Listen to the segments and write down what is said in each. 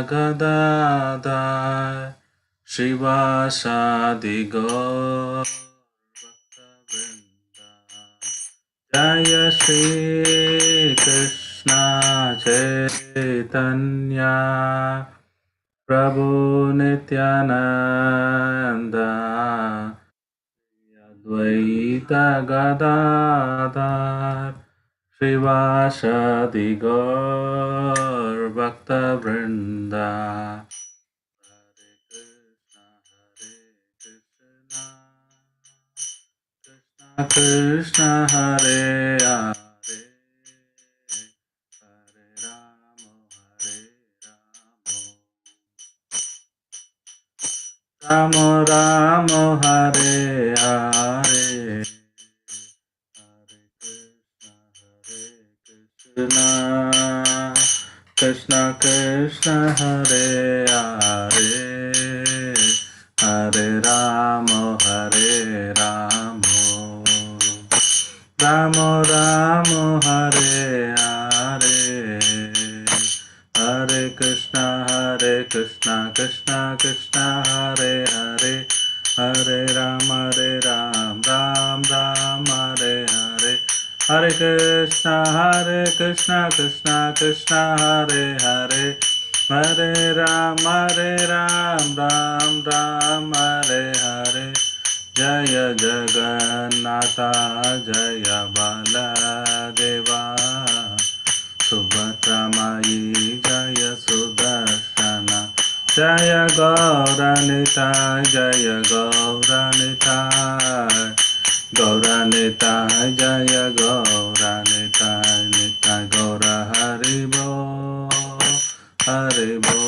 Gadadhar Shivasadi Gaur Jaya Shri Krishna Chaitanya Prabhu Nityananda Advaita Gadadhar Shivasadi Gaur Bhakta Vrinda Krishna Hare Hare Hare Ramo Ramo Hare Hare Hare Krishna Krishna Krishna Hare Hare Hare Ramo Ramo Ramo Hare Hare Hare Krishna Krishna Krishna Hare Hare Hare Ram Ram Ram Hare Hare Hare Krishna Krishna Krishna Hare Hare Hare Ram Ram Hare Hare Jaya Jagannatha Jaya Baladeva Subhadramayi Jaya Sudarshana Jaya Gauranita Jaya Gauranita Gauranita Jaya Gauranita Nita Gaura Haribo Haribo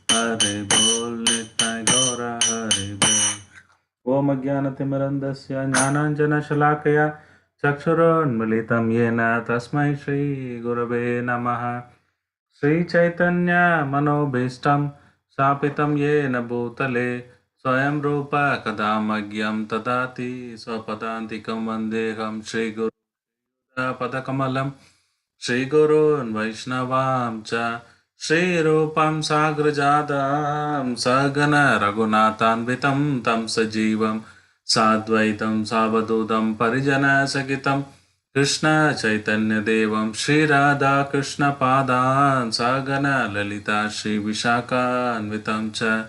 Haribo Nita Gaura Haribo Om Ajnanatimirandasya Jnananjana Shalakaya Chakshurunmilitam Yena Tasmai Shri Gurave Namaha Shri Chaitanya Manobhishtam Sapitam Yena Bhutale Swayam Rupa Kadamagyam Tadati Swapadantikam Vandeham Shri Guru Padakamalam Shri Gurun Vaishnavam Cha Shri Rupam Sagrajadam Sagana Raghunathanvitam Tam Sajivam Sadvaitam Savadudam Parijana Sagitam Krishna Chaitanya Devam Shri Radha Krishna Padan Sagana Lalita Shri Vishaka Anvitam Cha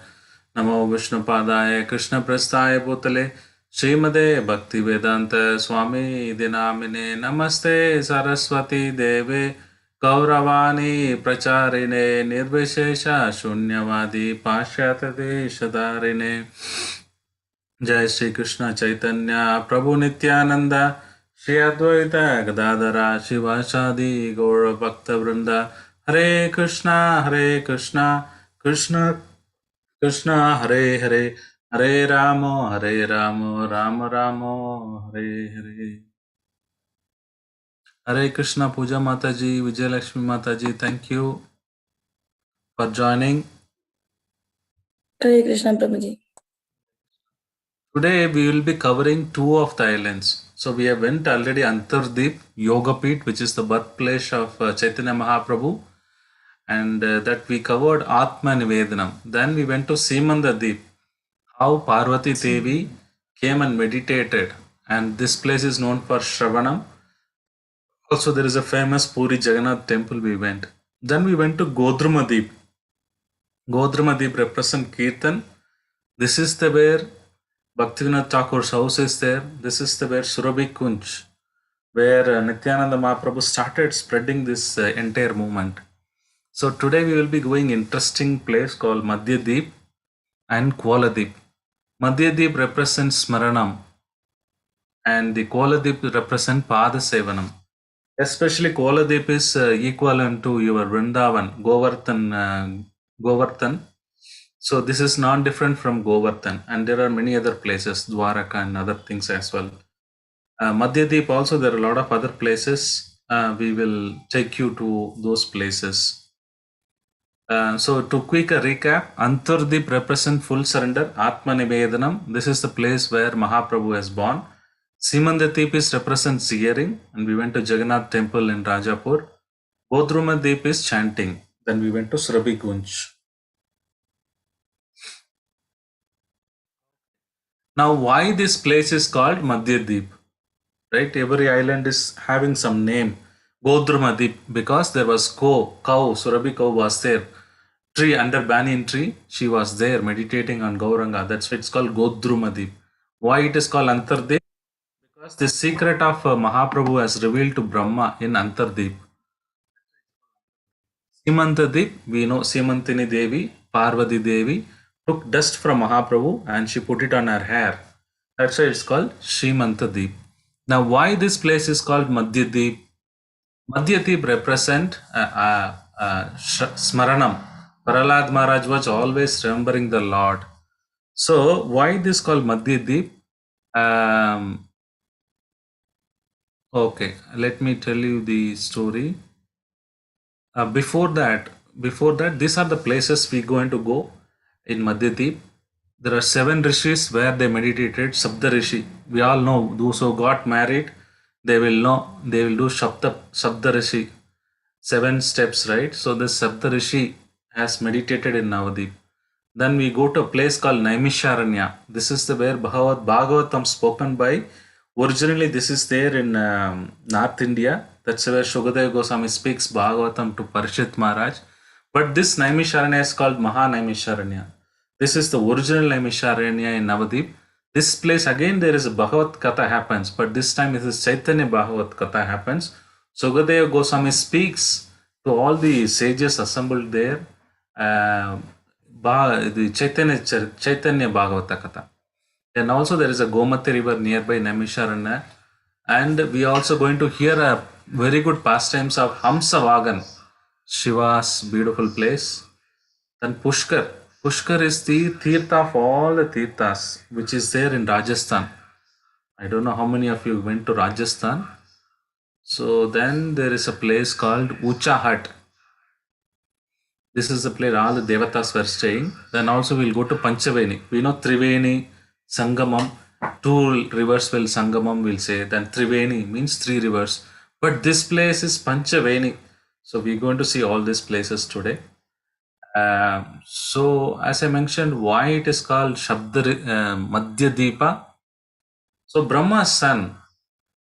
Namo Vishnu Padaya Krishna Prasthaya Bhutale Srimade Bhakti Vedanta Swami Dinamine Namaste Saraswati Deve Gauravani Pracharine Nirvishesha Shunyavadi Pashyata Deshadarine Jai Shri Krishna Chaitanya Prabhu Nityananda Shri Advaita Gadadhara Shivasadi Gaura Bhakta Vrinda Hare Krishna Krishna Krishna Hare Hare Hare Ramo Ramo Ramo Hare Hare Hare Krishna Puja Mataji Vijay Lakshmi Mataji, thank you for joining. Hare Krishna Prabhuji. Today we will be covering two of the islands. So we have went already Dvip, Yogapit, which is the birthplace of Chaitanya Mahaprabhu, and that we covered Atma Nivedanam. Then we went to Dvip, how Parvati Devi came and meditated, and this place is known for Shravanam. Also there is a famous Puri Jagannath temple we went. Then we went to Godrumadip. Godrumadip represents Kirtan. This is the where Bhaktivinoda Thakur's house is there. This is the where Surabhi Kunj, where Nityananda Mahaprabhu started spreading this entire movement. So today we will be going interesting place called Madhya Dvip and Kola Dvip. Madhya Dvip represents Smaranam and the Kola Dvip represents Pada Sevanam. Especially Kola Dvip is equivalent to your Vrindavan, Govardhan. So this is not different from Govardhan, and there are many other places, Dwaraka and other things as well. Madhya Dvip also, there are a lot of other places. We will take you to those places. So to quick recap, Antardvip represents full surrender, Atma Nivedanam. This is the place where Mahaprabhu was born. Simandadvip is represents hearing, and we went to Jagannath Temple in Rajapur. Godrumadvip is chanting. Then we went to Srabi Gunj. Now, why this place is called Madhya Dvip? Right? Every island is having some name. Godrumadip, because there was cow, Surabhi cow was there. Tree, under banyan tree, she was there meditating on Gauranga. That's why it's called Godrumadip. Why it is called Antardip? Because the secret of Mahaprabhu has revealed to Brahma in Antardip. Simantadip, we know Simantini Devi, Parvati Devi, took dust from Mahaprabhu and she put it on her hair. That's why it's called Srimantadip. Now, why this place is called Madhyadip? Madhyadip represent Smaranam. Prahlad Maharaj was always remembering the Lord. So, why this called Madhyadip? Okay, let me tell you the story. Before that, these are the places we going to go in Madhyadip. There are 7 rishis where they meditated. Sabda Rishi. We all know those who got married, they will know they will do Sabda Rishi. 7 steps, right? So this Sabda Rishi has meditated in Navadip. Then we go to a place called Naimisharanya. This is the where Bhagavatam spoken by. Originally, this is there in North India. That's where Shukadeva Goswami speaks Bhagavatam to Parishit Maharaj. But this Naimisharanya is called Maha Naimisharanya. This is the original Naimisharanya in Navadip. This place again there is a Bhagavat Katha happens, but this time it is Chaitanya Bhagavat Katha happens. Shukadeva Goswami speaks to all the sages assembled there. The Chaitanya Bhagavata Katha. Then also there is a Gomati River nearby Naimisharanya, and we are also going to hear a very good pastimes of Hamsa Vagan, Shiva's beautiful place. Then Pushkar. Pushkar is the Tirtha of all the Tirthas, which is there in Rajasthan. I don't know how many of you went to Rajasthan. So then there is a place called Ucha Hut. This is the place all the Devatas were staying. Then also we'll go to Panchaveni. We know Triveni, Sangamam, 2 rivers will Sangamam, we'll say. Then Triveni means 3 rivers. But this place is Panchaveni. So we're going to see all these places today. So as I mentioned, why it is called Madhya Deepa? So Brahma's son,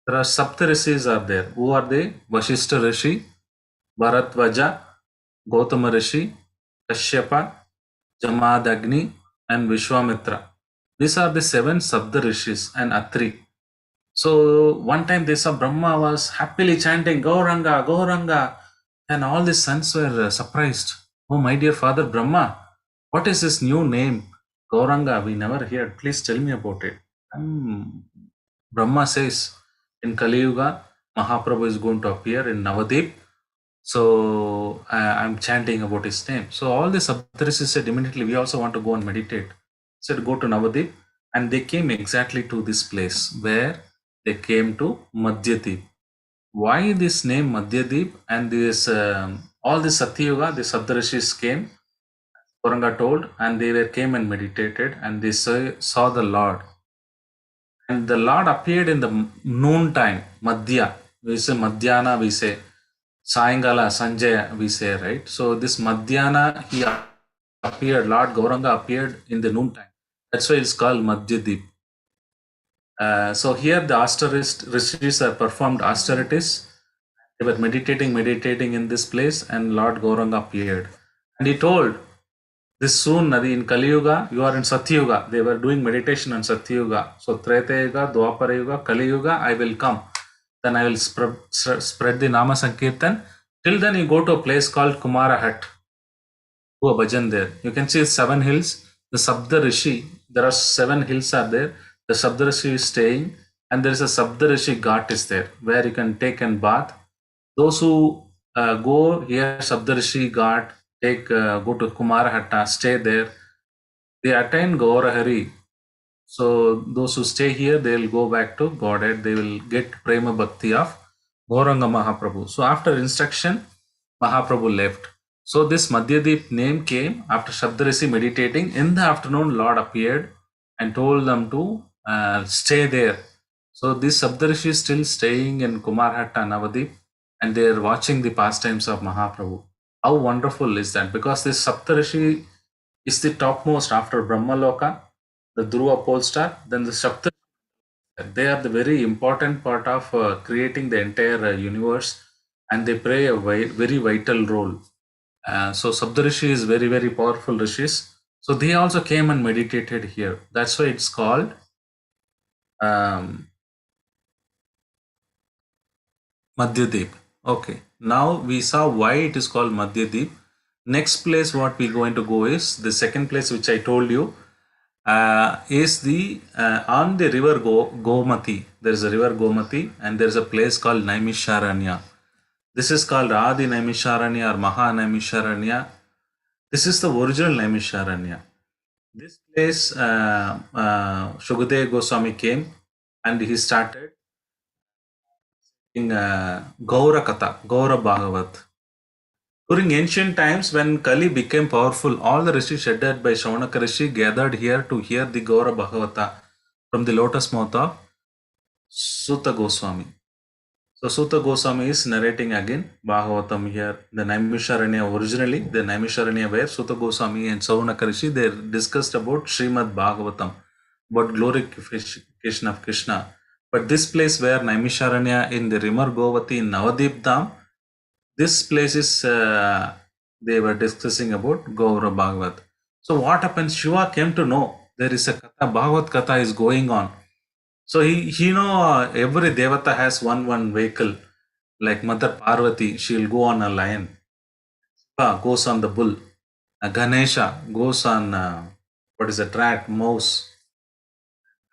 there are Saptarishis are there. Who are they? Vashishta Rishi, Bharatvaja, Gautama Rishi, Kashyapa, Jamadagni, and Vishwamitra. These are the 7 Sabda Rishis and Atri. So one time they saw Brahma was happily chanting Gauranga, Gauranga, and all the sons were surprised. Oh, my dear father Brahma, what is this new name? Gauranga, we never heard. Please tell me about it. Brahma says, in Kali Yuga, Mahaprabhu is going to appear in Navadip. So I'm chanting about his name. So all the Saptarishis said immediately, we also want to go and meditate. Said, go to Navadip. And they came exactly to this place where they came to Madhyadip. Why this name Madhyadip? And this all the Satyuga, the Saptarishis came, Gauranga told, and they came and meditated, and they saw the Lord. And the Lord appeared in the noon time, Madhya. We say Madhyana, we say Saingala, Sanjaya, we say, right? So this Madhyana, he appeared, Lord Gauranga appeared in the noon time. That's why it's called Madhyadip. So here the rishis performed austerities. They were meditating in this place, and Lord Gauranga appeared. And he told, this soon, Nadi, in Kali Yuga, you are in Satyuga. They were doing meditation on Satyuga. So Treta Yuga, Dwapara Yuga, Kali Yuga, I will come. Then I will spread the Nama Sankirtan. Till then, you go to a place called Kumara Hut. Do a bhajan there. You can see 7 hills. The Sabda Rishi, there are 7 hills are there. The Sabda Rishi is staying, and there is a Sabda Rishi Ghat is there, where you can take and bath. Those who go here, Sabda Rishi Ghat, go to Kumara Hatta, stay there. They attain Gaurahari. So those who stay here, they will go back to Godhead. They will get Prema Bhakti of Gauranga Mahaprabhu. So after instruction, Mahaprabhu left. So this Madhyadip name came after Shabdarishi meditating. In the afternoon, Lord appeared and told them to stay there. So this Shabdarishi is still staying in Kumarhatta Navadip, and they are watching the pastimes of Mahaprabhu. How wonderful is that? Because this Saptarishi is the topmost after Brahmaloka, the Dhruva pole star, then the Saptarishi. They are the very important part of creating the entire universe, and they play a very vital role. So Saptarishi is very, very powerful rishis. So they also came and meditated here. That's why it's called um, Madhyadip. Okay. Now we saw why it is called Madhyadip. Next place what we're going to go is the second place which I told you is the on the river Gomati. There is a river Gomati and there is a place called Naimisharanya. This is called Adi Naimisharanya or Maha Naimisharanya. This is the original Naimisharanya. This place, Shukadeva Goswami came and he started in Gaura Katha, Gaura Bhagavat. During ancient times, when Kali became powerful, all the rishis headed by Shaunaka Rishi gathered here to hear the Gaura Bhagavata from the lotus mouth of Sutta Goswami. So Sutta Goswami is narrating again Bhagavatam here. The Naimisharanya originally, the Naimisharanya where Sutta Goswami and Shaunaka Rishi, they discussed about Srimad Bhagavatam, about glorification of Krishna. But this place where Naimisharanya in the Rimar Govati in Navadip Dham, this place is they were discussing about Gaura Bhagavat. So what happens? Shiva came to know there is a Katha, Bhagavat Katha is going on. So he know every Devata has one vehicle. Like Mother Parvati, she'll go on a lion. Shiva goes on the bull. Ganesha goes on what is it, rat, mouse.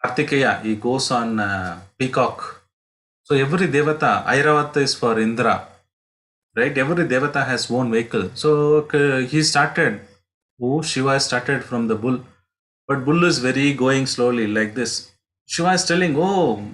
Kartikeya, he goes on peacock. So every Devata, Airavata is for Indra. Right? Every Devata has own vehicle. So he started, Shiva started from the bull. But bull is very going slowly like this. Shiva is telling, oh,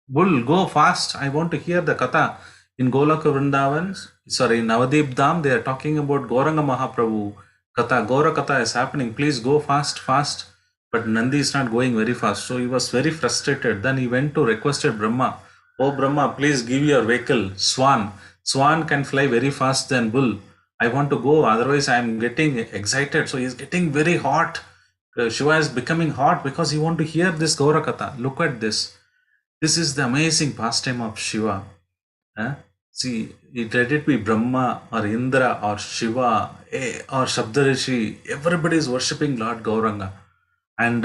bull, go fast. I want to hear the Katha. In Golaka Vrindavan, sorry, in Navadip Dham, they are talking about Gauranga Mahaprabhu. Katha, Gaura Katha is happening. Please go fast, fast. But Nandi is not going very fast. So he was very frustrated. Then he went to requested Brahma. Oh Brahma, please give your vehicle, Swan. Swan can fly very fast than bull. I want to go, otherwise I am getting excited. So he is getting very hot. Shiva is becoming hot because he want to hear this Gaura Katha. Look at this. This is the amazing pastime of Shiva. See, let it be Brahma or Indra or Shiva or Shabdarishi. Everybody is worshipping Lord Gauranga. And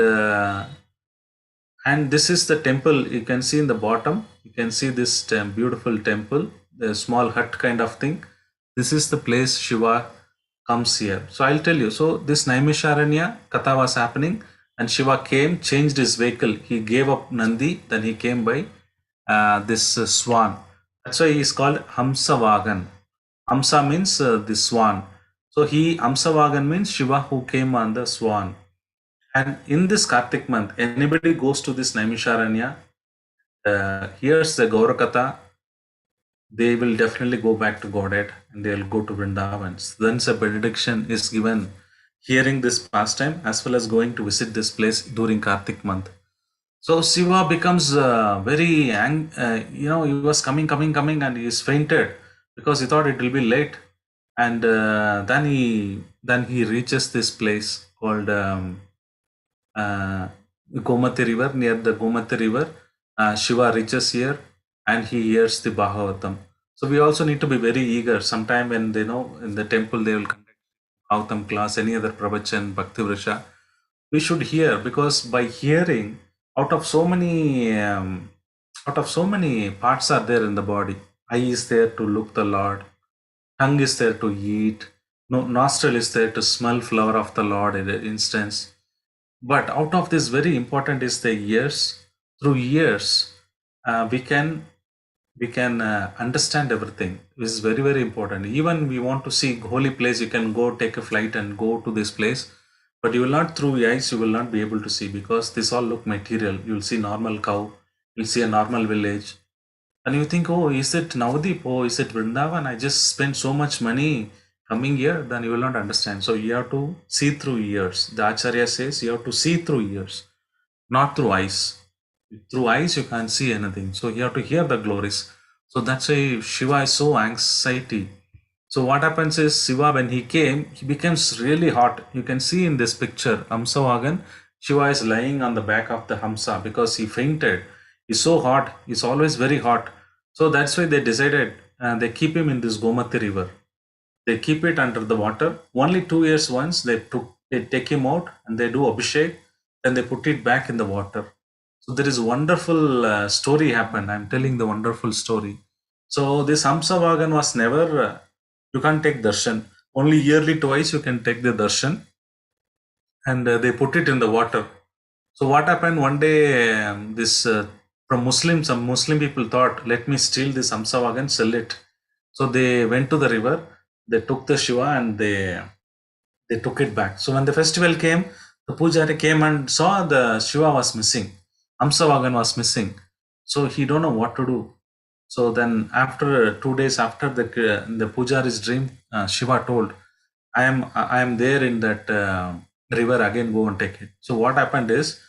this is the temple. You can see in the bottom. You can see this beautiful temple, the small hut kind of thing. This is the place Shiva comes here. So I'll tell you. So this Naimisharanya Katha was happening, and Shiva came, changed his vehicle. He gave up Nandi, then he came by this swan. That's why he is called Hamsavagan. Hamsa means the swan. So Hamsavagan means Shiva who came on the swan. And in this Kartik month, anybody goes to this Naimisharanya, hears the Gaura Katha, they will definitely go back to Godhead and they'll go to Vrindavan. Then a benediction is given hearing this pastime as well as going to visit this place during Kartik month. So Shiva becomes very he was coming, and he is fainted because he thought it will be late. And then he reaches this place called Gomati River. Near the Gomati River, Shiva reaches here and he hears the Bhagavatam. So we also need to be very eager. Sometime when they know in the temple they will conduct Bhagavatam class, any other pravachan, Bhakti Vrasha, we should hear, because by hearing, out of so many parts are there in the body. Eye is there to look the Lord, tongue is there to eat, nostril is there to smell flower of the Lord in an instance. But out of this, very important is the ears. Through ears, we can understand everything. This is very, very important. Even we want to see holy place, you can go take a flight and go to this place, but you will not, through your eyes you will not be able to see, because this all look material. You will see normal cow, you'll see a normal village, and you think, oh, is it Navadip? Oh, is it Vrindavan? I just spent so much money coming here. Then you will not understand. So you have to see through ears. The Acharya says you have to see through ears, not through eyes. Through eyes you can't see anything. So you have to hear the glories. So that's why Shiva is so anxiety. So what happens is Shiva, when he came, he becomes really hot. You can see in this picture, Hamsavagan, Shiva is lying on the back of the Hamsa because he fainted. He's so hot. He's always very hot. So that's why they decided they keep him in this Gomati river. They keep it under the water. Only 2 years once they take him out and they do abhishek, then they put it back in the water. So there is a wonderful story happened. I'm telling the wonderful story. So this Hamsavagan was never, you can't take darshan. Only yearly twice you can take the darshan, and they put it in the water. So what happened one day, this from Muslims, some Muslim people thought, let me steal this Hamsavagan, sell it. So they went to the river, they took the Shiva and they took it back. So when the festival came, the Pujari came and saw the Shiva was missing. Hamsavagan was missing. So he don't know what to do. So then after 2 days after the Pujari's dream, Shiva told, I am there in that river, again go and take it. So what happened is,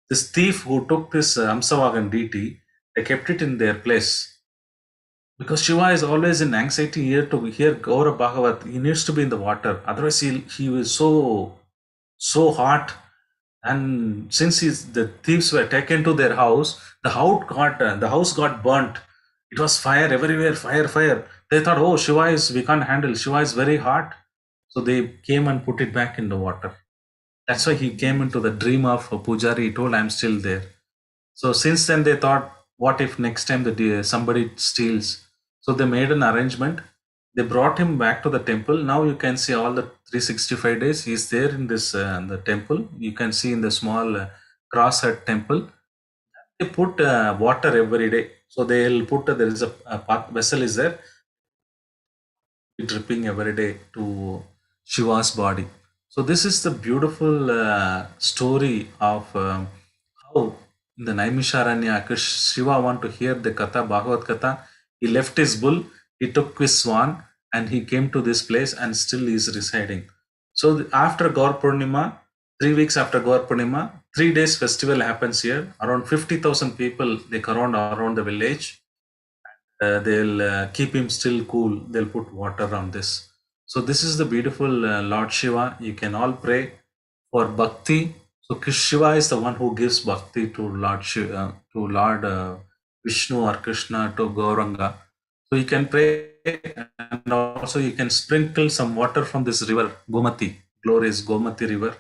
this thief who took this Hamsavagan deity, they kept it in their place. Because Shiva is always in anxiety here to hear Gaura Bhagavat. He needs to be in the water. Otherwise, he was so hot. And since the thieves were taken to their house, the house got burnt. It was fire everywhere, fire. They thought, oh, we can't handle. Shiva is very hot. So they came and put it back in the water. That's why he came into the dream of a Pujari. He told, I'm still there. So since then they thought, what if next time somebody steals? So they made an arrangement. They brought him back to the temple. Now you can see all the 365 days he's there in this the temple. You can see in the small cross at temple. They put water every day. So they'll put there is a vessel is there, dripping every day to Shiva's body. So this is the beautiful story of how in the Naimisharanya, Shiva want to hear the Katha, Bhagavad Katha. He left his bull, he took his swan, and he came to this place and still is residing. So after Gaur Purnima, 3 weeks after Gaur Purnima, 3 days festival happens here. Around 50,000 people, they surround around the village. They'll keep him still cool. They'll put water on this. So this is the beautiful Lord Shiva. You can all pray for bhakti. So Shiva is the one who gives bhakti to Lord Vishnu or Krishna, to Gauranga. So you can pray, and also you can sprinkle some water from this river, Gomati, glorious Gomati river.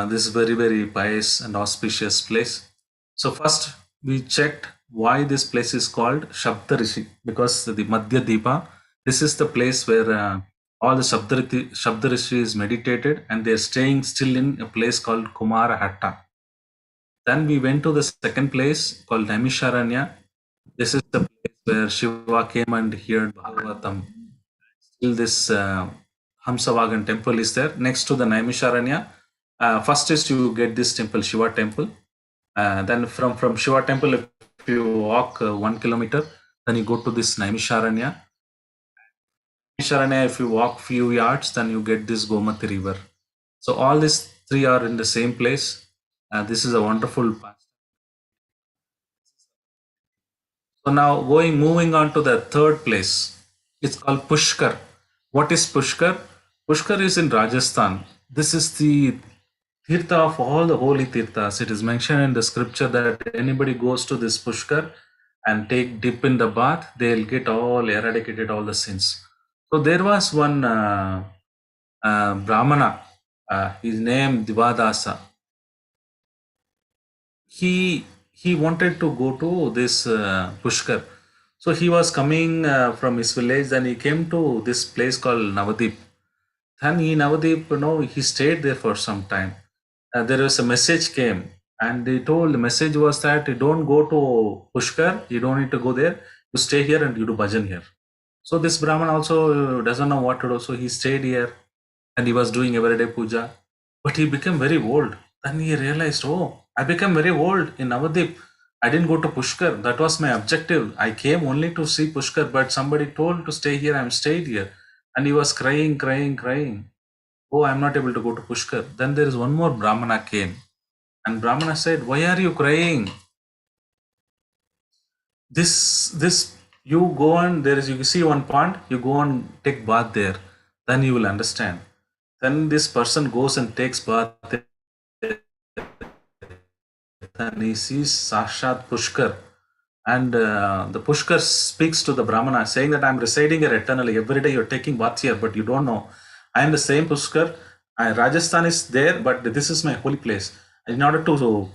This is very, very pious and auspicious place. So first we checked why this place is called Shabda Rishi, because the Madhya Deepa, this is the place where all the Shabda Rishi is meditated, and they're staying still in a place called Kumara Hatta. Then we went to the second place called Naimisharanya. This is the place where Shiva came and heard Bhagavatam. Still this Hamsavagan temple is there next to the Naimisharanya. First is you get this temple, Shiva temple. Then from Shiva temple, if you walk 1 kilometer, then you go to this Naimisharanya. Naimisharanya, if you walk few yards, then you get this Gomati river. So all these three are in the same place. This is a wonderful path. So now moving on to the third place. It's called Pushkar. What is Pushkar? Pushkar is in Rajasthan. This is the Tirtha of all the holy Tirthas. It is mentioned in the scripture that anybody goes to this Pushkar and take dip in the bath, they'll get eradicated all the sins. So there was one Brahmana, his name Divadasa. He wanted to go to this Pushkar. So he was coming from his village, then he came to this place called Navadip. Then Navadip, he stayed there for some time. There was a message came, and they told the message was that you don't go to Pushkar, you don't need to go there, you stay here and you do bhajan here. So this Brahman also doesn't know what to do, so he stayed here and he was doing everyday puja. But he became very old. Then he realized, oh, I became very old in Navadip. I didn't go to Pushkar. That was my objective. I came only to see Pushkar, but somebody told to stay here. I'm stayed here. And he was crying. Oh, I'm not able to go to Pushkar. Then there is one more Brahmana came. And Brahmana said, why are you crying? This You go and you see one pond, you go and take bath there, then you will understand. Then this person goes and takes bath there, and he sees Sashat Pushkar. And the Pushkar speaks to the Brahmana, saying that I'm residing here eternally. Every day you're taking bath here, but you don't know. I am the same Pushkar. Rajasthan is there, but this is my holy place. In order to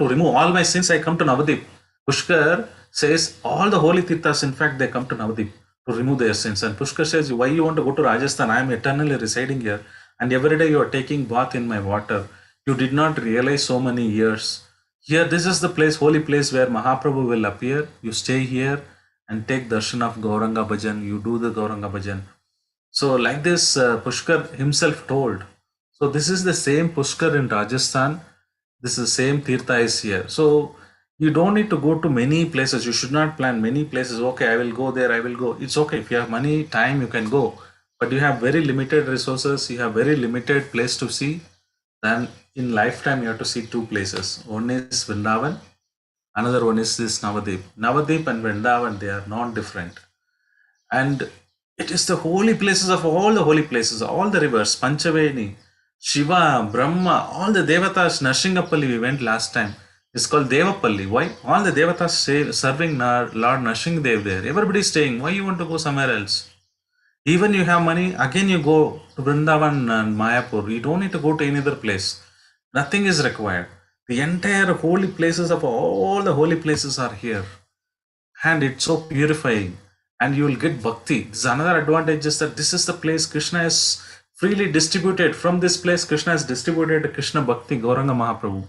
remove all my sins, I come to Navadip. Pushkar says all the holy tirthas, in fact, they come to Navadip to remove their sins. And Pushkar says, why you want to go to Rajasthan? I am eternally residing here. And every day you are taking bath in my water. You did not realize so many years. Here, this is the place, holy place where Mahaprabhu will appear. You stay here and take darshan of Gauranga Bhajan. You do the Gauranga Bhajan. So, like this, Pushkar himself told. So, this is the same Pushkar in Rajasthan. This is the same Tirtha is here. So, you don't need to go to many places. You should not plan many places. Okay, I will go there, I will go. It's okay. If you have money, time, you can go. But you have very limited resources, you have very limited place to see. Then in lifetime, you have to see two places. One is Vrindavan, another one is this Navadip. Navadip and Vrindavan, they are non different. And it is the holy places of all the holy places, all the rivers, Panchaveni, Shiva, Brahma, all the Devatas, Narshingapalli, we went last time. It's called Devapalli. Why? All the Devatas serving Lord Narsingadev there. Everybody is staying. Why you want to go somewhere else? Even you have money, again you go to Vrindavan and Mayapur. You don't need to go to any other place. Nothing is required. The entire holy places of all the holy places are here, and it's so purifying, and you will get bhakti. This is another advantage, is that this is the place Krishna is freely distributed. From this place Krishna has distributed Krishna Bhakti, Gauranga Mahaprabhu.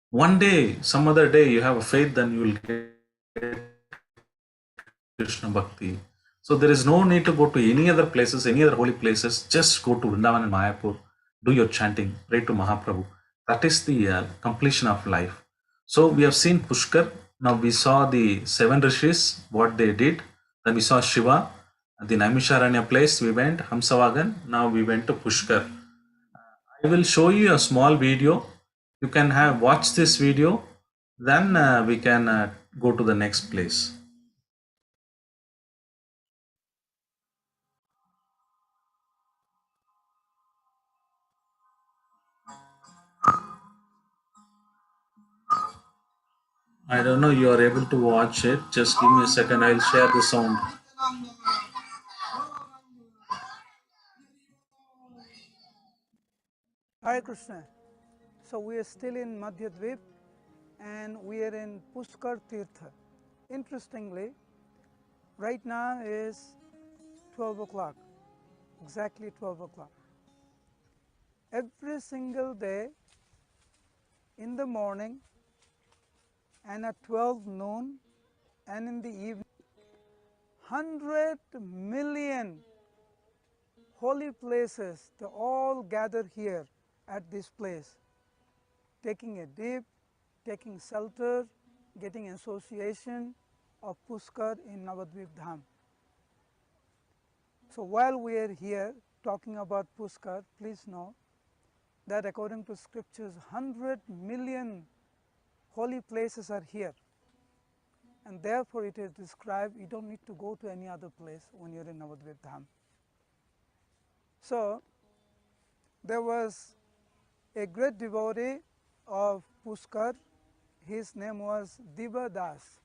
One day, some other day, you have a faith, then you will get Krishna Bhakti. So there is no need to go to any other places, any other holy places. Just go to Vrindavan and Mayapur, do your chanting, pray to Mahaprabhu. That is the completion of life. So we have seen Pushkar. Now we saw the seven rishis, what they did. Then we saw Shiva, the Naimisharanya place. We went Hamsavagan. Now we went to Pushkar. I will show you a small video. You can have watch this video. Then we can go to the next place. I don't know you are able to watch it. Just give me a second. I'll share the sound. Hare Krishna. So we are still in Madhya Dvip and we are in Pushkar Tirtha. Interestingly, right now is 12 o'clock, exactly 12 o'clock. Every single day in the morning and at 12 noon and in the evening, 100 million holy places, they all gather here at this place, taking a dip, taking shelter, getting association of Pushkar in Navadvip Dham. So while we are here talking about Pushkar, please know that according to scriptures, 100 million holy places are here. And therefore it is described, you don't need to go to any other place when you're in Navadvip Dham. So there was a great devotee of Pushkar. His name was Diva Das.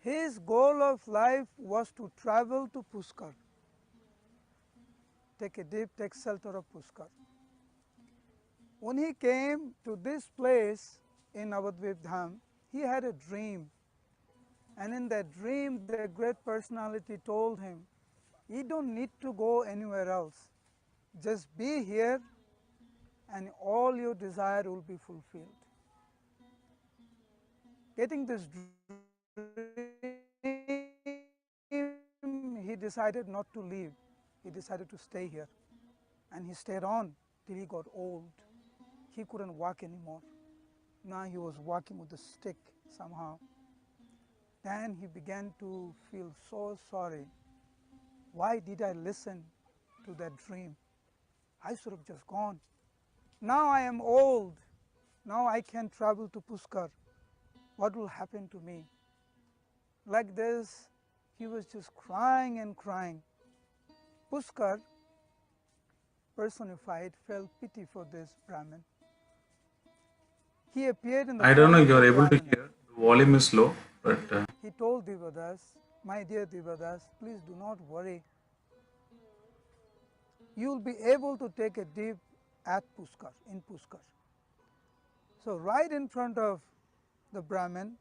His goal of life was to travel to Pushkar, take a dip, take shelter of Pushkar. When he came to this place in Navadvip Dham, he had a dream. And in that dream, the great personality told him, you don't need to go anywhere else. Just be here and all your desire will be fulfilled. Getting this dream, he decided not to leave. He decided to stay here. And he stayed on till he got old. He couldn't walk anymore. Now he was walking with a stick somehow. Then he began to feel so sorry. Why did I listen to that dream? I should have just gone. Now I am old. Now I can travel to Pushkar. What will happen to me? like this. He was just crying and crying. Pushkar personified felt pity for this Brahmin. He appeared in the I don't form know of if you a are able to Brahmana. hear. The volume is low, but He told Devadas, my dear Devadas, please do not worry. You will be able to take a dip at Pushkar, in Pushkar. So right in front of the Brahmin,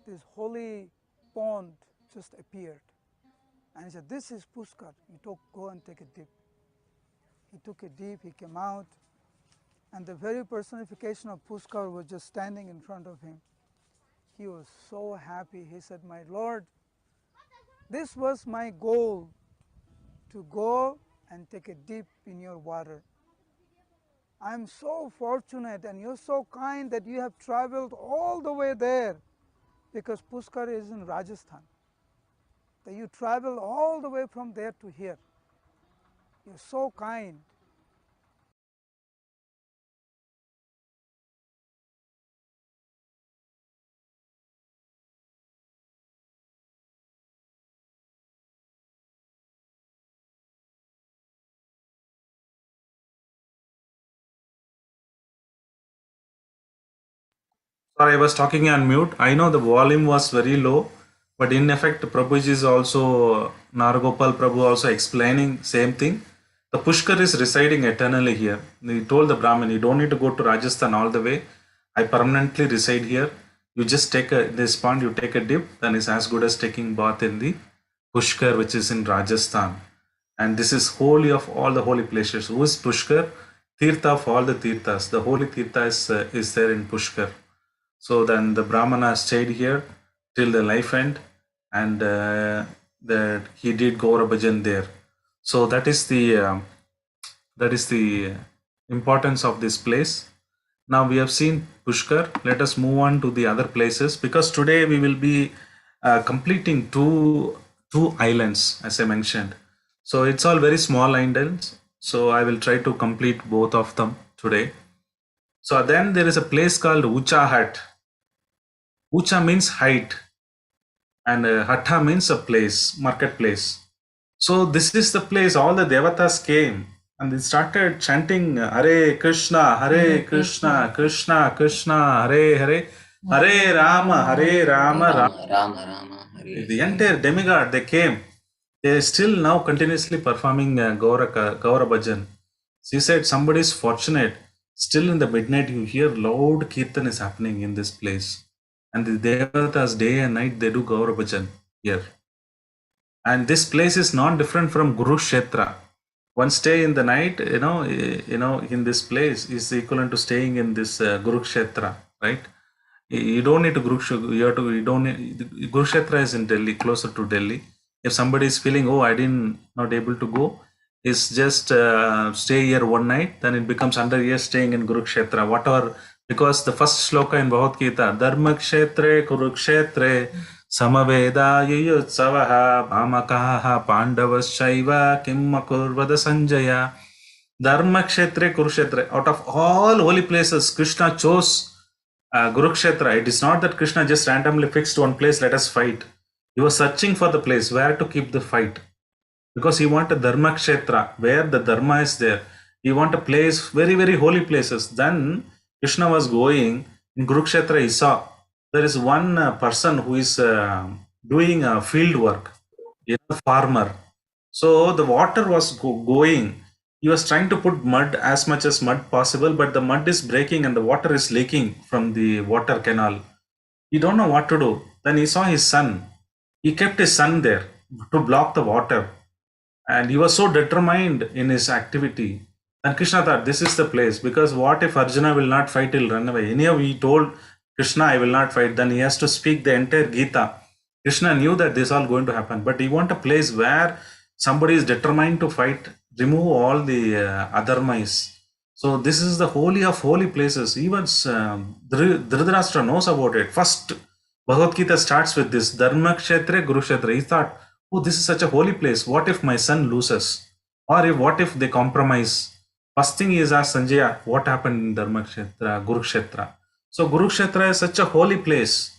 this holy pond just appeared. And he said, this is Pushkar. You go and take a dip. He took a dip, he came out, and the very personification of Pushkar was just standing in front of him. He was so happy. He said, my Lord, this was my goal, to go and take a dip in your water. I am so fortunate and you're so kind that you have traveled all the way there, because Pushkar is in Rajasthan. That you travel all the way from there to here. You're so kind. sorry, I was talking on mute. I know the volume was very low, but in effect, Prabhuji is also Nargopal Prabhu also explaining same thing. The Pushkar is residing eternally here. He told the Brahmin, you don't need to go to Rajasthan all the way. I permanently reside here. You just take this pond, you take a dip, then it's as good as taking bath in the Pushkar, which is in Rajasthan. And this is holy of all the holy places. Who is Pushkar? Tirtha of all the Tirthas. The holy Tirtha is there in Pushkar. So then the Brahmana stayed here till the life end, and that he did Gaura Bhajan there. So that is the importance of this place. Now we have seen Pushkar. Let us move on to the other places, because today we will be completing two islands, as I mentioned. So it's all very small islands. So I will try to complete both of them today. So then there is a place called Ucha Hut. Ucha means height, and Hatha means a place, marketplace. So this is the place all the devatas came and they started chanting Hare Krishna, Hare Krishna, Krishna Krishna, Hare Hare, Hare Rama, Hare Rama, Rama, Hare the entire demigod they came. They are still now continuously performing Gaura Bhajan. She said somebody is fortunate. Still in the midnight you hear loud kirtan is happening in this place. And the devatas day and night they do Gaura Bhajan here. And this place is not different from Kurukshetra. One stay in the night, in this place is equivalent to staying in this Kurukshetra, right? You don't need to Kurukshetra is in Delhi, closer to Delhi. If somebody is feeling, oh, I didn't not able to go, is just stay here one night, then it becomes 100 years staying in Kurukshetra, whatever, because the first shloka in Bhagavad Gita, Dharma Kshetre Kurukshetre Samaveda Yuyotsavaha Bhamakaha Pandavaschaiva Kimmakurvada Sanjaya. Dharma Kshetre Kurukshetra. Out of all holy places, Krishna chose Kurukshetra. It is not that Krishna just randomly fixed one place, let us fight. He was searching for the place where to keep the fight. Because he wanted Dharma Kshetra, where the Dharma is there. He wanted a place, very, very holy places. Then Krishna was going in Kurukshetra, he saw there is one person who is doing field work, farmer. So the water was going. He was trying to put mud, as much as mud possible, but the mud is breaking and the water is leaking from the water canal. He don't know what to do. Then he saw his son. He kept his son there to block the water. And he was so determined in his activity. And Krishna thought, this is the place, because what if Arjuna will not fight, he'll run away. Anyhow, he told Krishna, I will not fight. Then he has to speak the entire Gita. Krishna knew that this is all going to happen, but he want a place where somebody is determined to fight, remove all the adharmais. So this is the holy of holy places. Even Dhritarashtra knows about it. First, Bhagavad Gita starts with this, Dharma Kshetre Kurukshetra. He thought, oh, this is such a holy place. What if my son loses? Or what if they compromise? First thing he is asked Sanjaya, what happened in Dharma Kshetra, Kurukshetra? So Kurukshetra is such a holy place.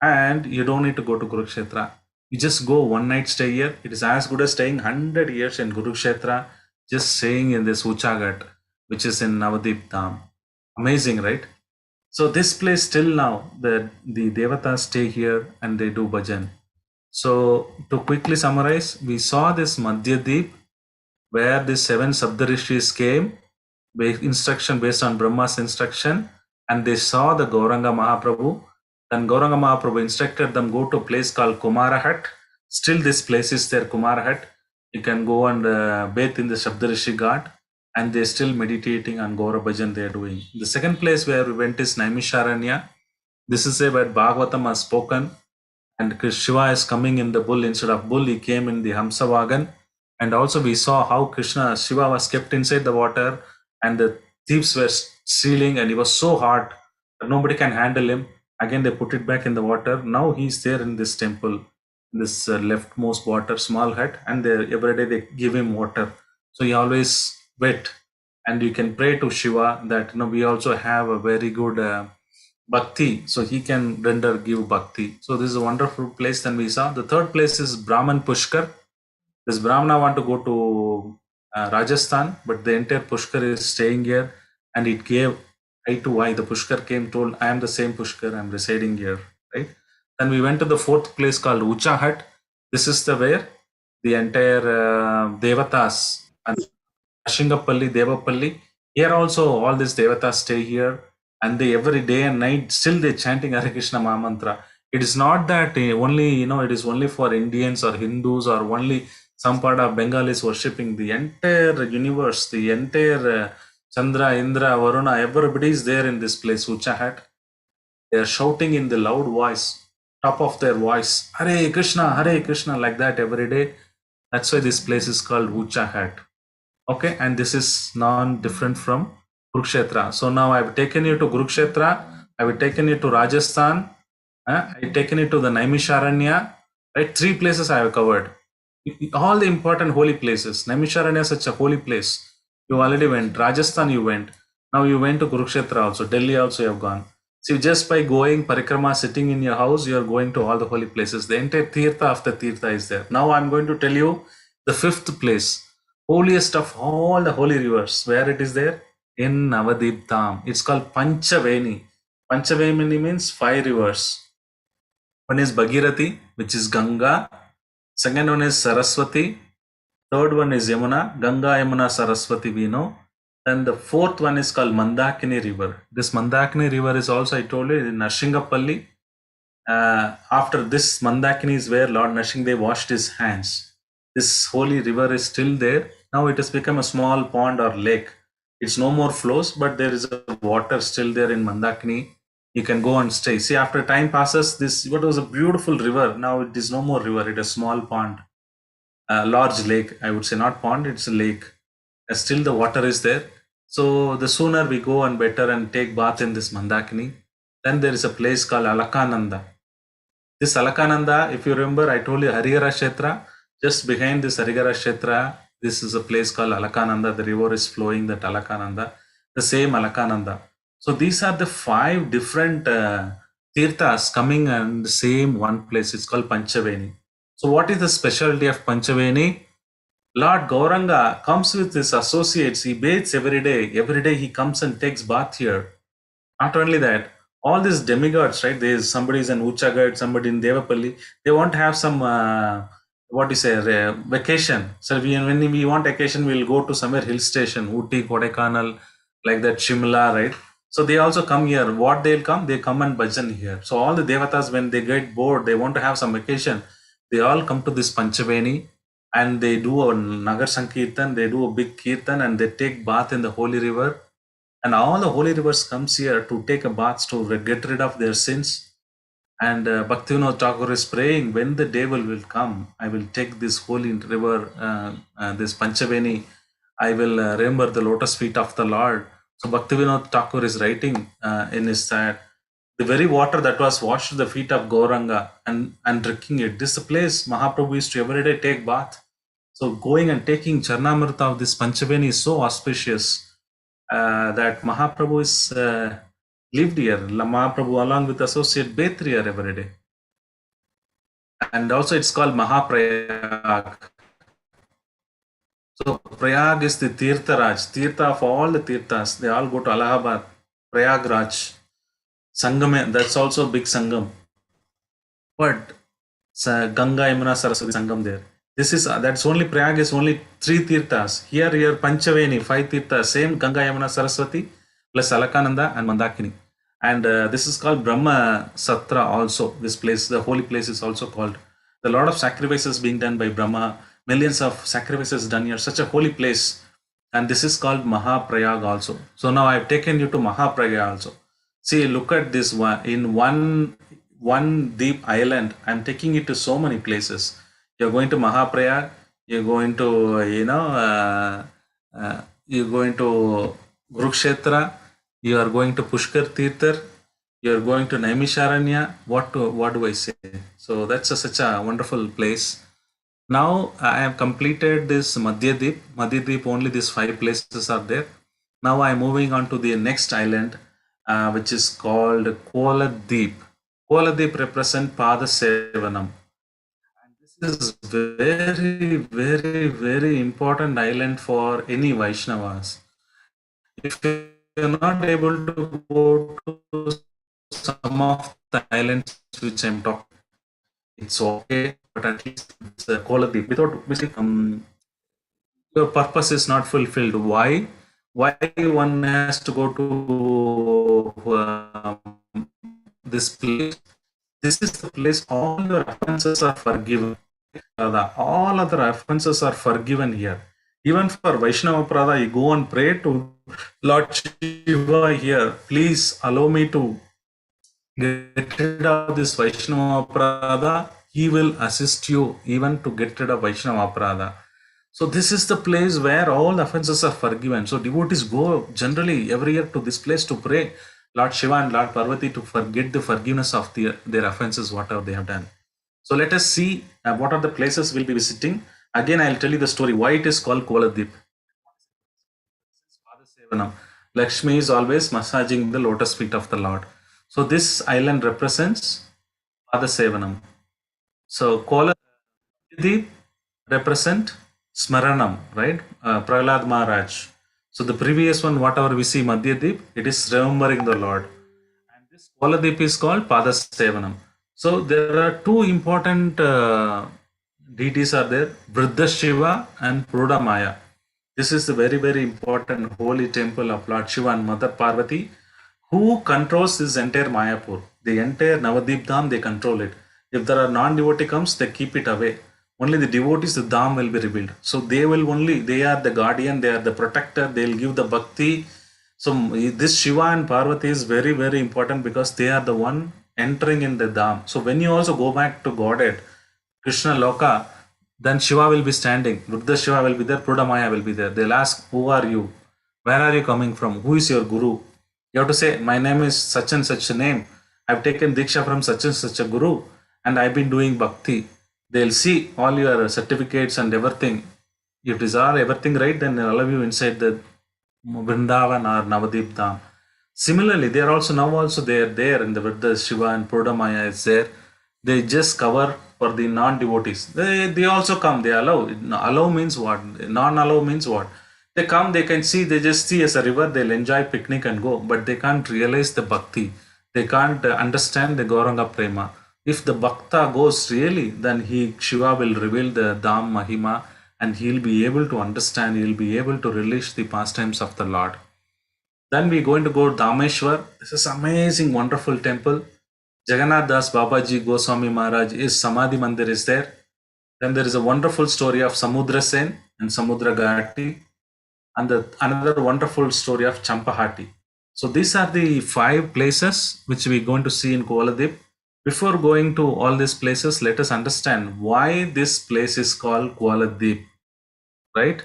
and you don't need to go to Kurukshetra. You just go one night stay here. It is as good as staying 100 years in Kurukshetra, just staying in this Uchagat, which is in Navadip Dham. Amazing, right? So this place till now, the Devatas stay here and they do bhajan. So to quickly summarize, we saw this Madhya Deep where the 7 Saptarishis came, instruction based on Brahma's instruction, and they saw the Gauranga Mahaprabhu. Then Gauranga Mahaprabhu instructed them go to a place called Kumara Hut. Still this place is there, Kumara Hut. You can go and bathe in the Saptarishi Ghat, and they're still meditating on Gaura Bhajan they are doing. The second place where we went is Naimisharanya. This is where Bhagavatam has spoken, and Shiva is coming in the bull. Instead of bull, he came in the Hamsa Vagan. And also we saw how Shiva was kept inside the water, and the thieves were stealing, and he was so hot that nobody can handle him. Again, they put it back in the water. Now he's there in this temple, in this leftmost water, small hut, and every day they give him water. So he always wet, and you can pray to Shiva that we also have a very good bhakti, so he can give bhakti. So this is a wonderful place. Then we saw the third place is Brahman Pushkar. This Brahmana want to go to Rajasthan, but the entire Pushkar is staying here, and it gave eye to eye. The Pushkar came, told, I am the same Pushkar, I am residing here, right? Then we went to the fourth place called Ucha Hut. This is where the entire Devatas and Ashingapalli, Devapalli, here also all these Devatas stay here, and they every day and night still they chanting Hare Krishna Mahamantra. It is not that only, it is only for Indians or Hindus or only some part of Bengal is worshipping. The entire universe, the entire Chandra, Indra, Varuna, everybody is there in this place, Ucha Hut. They are shouting in the loud voice, top of their voice, Hare Krishna, like that every day. That's why this place is called Ucha Hut. Okay, and this is non-different from Kurukshetra. So now I've taken you to Kurukshetra, I've taken you to Rajasthan, I've taken you to the Naimisharanya, right? 3 places I have covered. All the important holy places. Naimisharanya is such a holy place. You already went. Rajasthan you went. Now you went to Kurukshetra also. Delhi also you have gone. See, just by going parikrama, sitting in your house, you are going to all the holy places. The entire tirtha of the tirtha is there. Now I'm going to tell you the 5th place. Holiest of all the holy rivers. Where it is there? In Navadip Dham. It's called Panchaveni. Panchaveni means 5 rivers. One is Bhagirathi, which is Ganga. Second one is Saraswati. Third one is Yamuna. Ganga, Yamuna, Saraswati we know. Then the 4th one is called Mandakini River. This Mandakini River is also, I told you, in Narshingapalli. After this Mandakini is where Lord Narsingadev washed his hands. This holy river is still there. Now it has become a small pond or lake. It's no more flows, but there is a water still there in Mandakini. You can go and stay. See, after time passes, this what was a beautiful river. Now it is no more river. It is a small pond, a large lake. I would say not pond. It's a lake. Still the water is there. So the sooner we go and better and take bath in this Mandakini. Then there is a place called Alakananda. This Alakananda, if you remember, I told you Harihara Kshetra. Just behind this Harihara Kshetra, this is a place called Alakananda. The river is flowing, that Alakananda. The same Alakananda. So these are the 5 different tirthas coming in the same one place. It's called Panchaveni. So what is the specialty of Panchaveni? Lord Gauranga comes with his associates. He bathes every day. Every day he comes and takes bath here. Not only that, all these demigods, right? There's somebody is an Uchagat, somebody in Devapalli. They want to have some vacation. So when we want vacation, we'll go to somewhere hill station, Ooty, Kodaikanal, like that, Shimla, right? So they also come here. What they'll come? They come and bhajan here. So all the devatas, when they get bored, they want to have some vacation, they all come to this Panchaveni and they do a Nagar Sankirtan, they do a big Kirtan and they take bath in the holy river. And all the holy rivers comes here to take a bath to get rid of their sins. And Bhaktivinoda Thakur is praying, when the day will come, I will take this holy river, this Panchaveni, I will remember the lotus feet of the Lord. So Bhaktivinoda Thakur is writing in his side, the very water that was washed the feet of Gauranga and drinking it. This is the place Mahaprabhu used to every day take bath. So going and taking Charnamrita of this Panchaveni is so auspicious that Mahaprabhu is lived here. Mahaprabhu along with associate bathed here every day. and also it's called Mahaprayag. So Prayag is the Tirtha Raj, Tirtha of all the Tirthas. They all go to Allahabad, Prayagraj, Sangam. That's also a big Sangam. But Ganga, Yamuna, Saraswati Sangam there. This is that's only Prayag is only 3 Tirthas. Here Panchaveni 5 Tirthas. Same Ganga, Yamuna, Saraswati plus Alakananda and Mandakini. And this is called Brahma Satra also. This place, the holy place, is also called. A lot of sacrifices being done by Brahma. Millions of sacrifices done here. Such a holy place. And this is called Mahaprayag also. So now I've taken you to Mahaprayag also. See, look at this one. In one deep island, I'm taking you to so many places. You're going to Mahaprayag. You're going to, you're going to Kurukshetra. You are going to Pushkar Tirthar. You are going to Naimisharanya. What do I say? So that's such a wonderful place. Now I have completed this Madhya Dvip. Madhya Dvip, only these 5 places are there. Now I'm moving on to the next island, which is called Kola Dvip. Kola Dvip represents Pada Sevanam. And this is very, very, very important island for any Vaishnavas. If you're not able to go to some of the islands which I'm talking, it's okay, but at least it's a quality. Without missing, your purpose is not fulfilled. Why? Why one has to go to this place? This is the place all your offenses are forgiven. All other offenses are forgiven here. Even for Vaishnava Prada, you go and pray to Lord Shiva here. Please allow me to get rid of this Vaishnava Prada. He will assist you even to get rid of Vaishnava Prada. So this is the place where all offenses are forgiven. So devotees go generally every year to this place to pray Lord Shiva and Lord Parvati to get the forgiveness of their offenses, whatever they have done. So let us see what are the places we'll be visiting. Again, I'll tell you the story why it is called Kola Dvip. Lakshmi is always massaging the lotus feet of the Lord. So this island represents Pada Sevanam. So Kola Dvip represent Smaranam, right? Prahlad Maharaj. So the previous one, whatever we see Madhya Dvip, it is remembering the Lord. And this Kola Dvip is called Pada Sevanam. So there are 2 important deities are there, Vriddha Shiva and Pruda Maya. This is the very, very important holy temple of Lord Shiva and Mother Parvati, who controls this entire Mayapur. The entire Navadip Dham, they control it. If there are non-devotee comes, they keep it away. Only the devotees, the Dham will be revealed. So they are the guardian, they are the protector, they will give the bhakti. So this Shiva and Parvati is very, very important because they are the one entering in the Dham. So when you also go back to Godhead, Krishna Loka, then Shiva will be standing. Vriddha Shiva will be there, Pruda Maya will be there. They'll ask, who are you? Where are you coming from? Who is your guru? You have to say, my name is such and such a name. I've taken Diksha from such and such a guru and I've been doing bhakti. They'll see all your certificates and everything. If it is all everything right, then they'll allow you inside the Vrindavan or Navadip Dham. Similarly, they are also they are there in the Vriddha Shiva and Pruda Maya is there. They just cover for the non-devotees. They also come, they allow. Allow means what? Non-allow means what? They come, they can see, they just see as a river, they'll enjoy picnic and go, but they can't realize the bhakti. They can't understand the Gauranga Prema. If the Bhakta goes really, then Shiva will reveal the Dham Mahima and he'll be able to understand, he'll be able to relish the pastimes of the Lord. Then we're going to go to Dameshwar. This is amazing, wonderful temple. Jagannath Das Babaji Goswami Maharaj is Samadhi Mandir is there. Then there is a wonderful story of Samudra Sen and Samudra Gati, and another wonderful story of Champahati. So these are the 5 places which we're going to see in Kola Dvip. Before going to all these places, let us understand why this place is called Kola Dvip, right?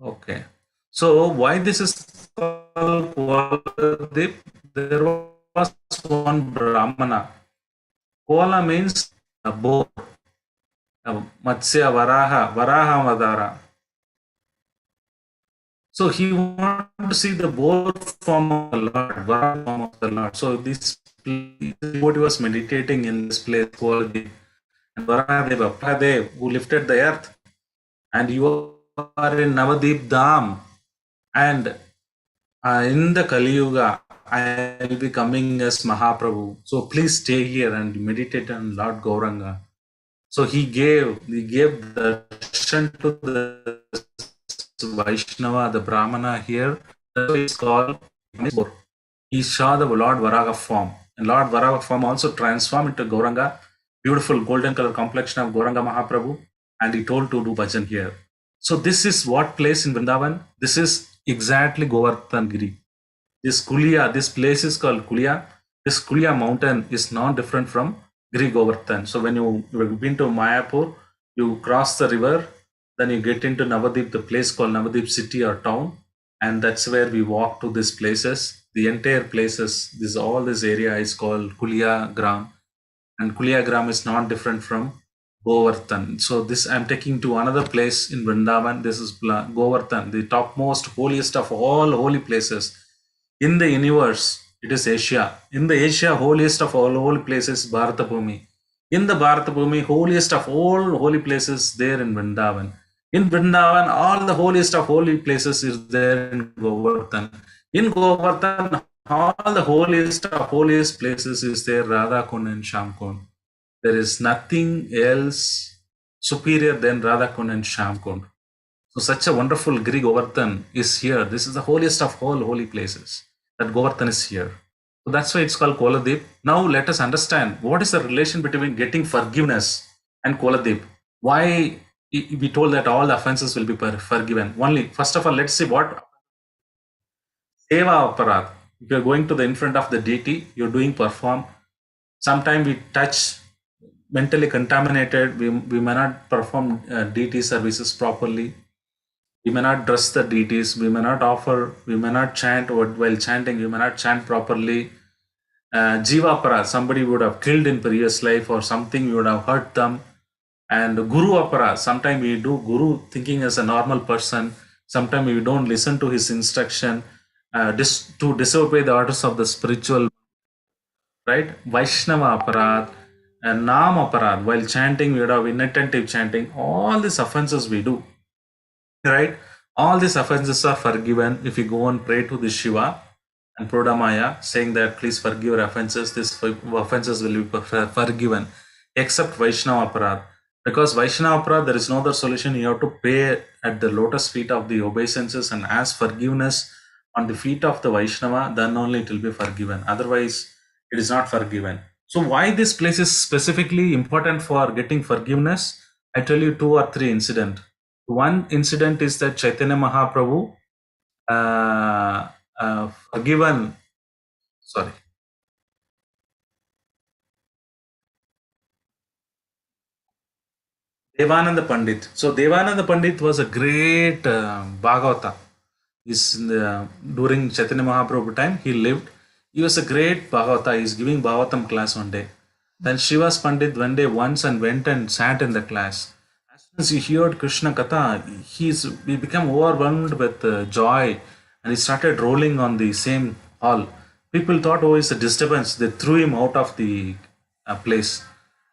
Okay. So why this is called Kola Dvip? There was one Brahmana. Kola means a boar. Matsya Varaha Madara. So he wanted to see the boar form of the Lord, Varaha form of the Lord. So this devotee was meditating in this place called the Varahadev, who lifted the earth, and you are in Navadip Dham, and in the Kali Yuga, I will be coming as Mahaprabhu. So please stay here and meditate on Lord Gauranga. So he gave darshan to the Vaishnava, the Brahmana here. That's why it's called Dameshwar. He saw the Lord Varaga form, and Lord Varaga form also transformed into Gauranga, beautiful golden color complexion of Gauranga Mahaprabhu, and he told to do bhajan here. So this is what place in Vrindavan? This is exactly Govardhan Giri. This Kulia, this place is called Kulia. This Kulia mountain is not different from Giri Govardhan. So when you've been to Mayapur, you cross the river, then you get into Navadip, the place called Navadip city or town, and that's where we walk to these places. The entire places, all this area is called Kulia Gram, and Kulia Gram is not different from Govardhan. So this I'm taking to another place in Vrindavan. This is Govardhan, the topmost, holiest of all holy places in the universe. It is Asia. In the Asia, holiest of all holy places, Bharata Bhumi. In the Bharata Bhumi, holiest of all holy places there in Vrindavan. In Vrindavan, all the holiest of holy places is there in Govardhan. In Govardhan, all the holiest of holiest places is there Radha Kund and Sham Kund. There is nothing else superior than Radha Kund and Sham Kund. So such a wonderful Giri Govardhan is here. This is the holiest of all holy places. That Govardhan is here. So that's why it's called Kola Dvip. Now let us understand what is the relation between getting forgiveness and Kola Dvip. Why we told that all the offenses will be forgiven. Only, first of all, let's see what Seva Aparad. If you're going to the in front of the deity, you're doing perform. Sometimes we touch mentally contaminated. We may not perform deity services properly. We may not dress the deities. We may not offer. We may not chant, or while chanting, we may not chant properly. Jiva Aparad, somebody would have killed in previous life, or something we would have hurt them. And Guru Aparad, sometimes we do Guru thinking as a normal person. Sometimes we don't listen to his instruction. To disobey the orders of the spiritual, right? Vaishnava Aparad and Nam Aparad, while chanting, we would have inattentive chanting. All these offenses we do, right? All these offenses are forgiven if you go and pray to the Shiva and Prodamaya, saying that please forgive your offenses. These offenses will be forgiven, except Vaishnava Aparad. Because Vaishnava Aparad, there is no other solution. You have to pay at the lotus feet of the obeisances and ask forgiveness on the feet of the Vaishnava, then only it will be forgiven. Otherwise, it is not forgiven. So why this place is specifically important for getting forgiveness? I tell you 2 or 3 incidents. One incident is that Chaitanya Mahaprabhu forgiven, sorry. Devananda Pandit. So Devananda Pandit was a great Bhagavata. During Chaitanya Mahaprabhu time, he lived. He was a great Bhagavata. He is giving Bhagavatam class one day. Then Shivas Pandit one day once and went and sat in the class. As soon as he heard Krishna Katha, he became overwhelmed with joy, and he started rolling on the same hall. People thought, oh, it's a disturbance. They threw him out of the place,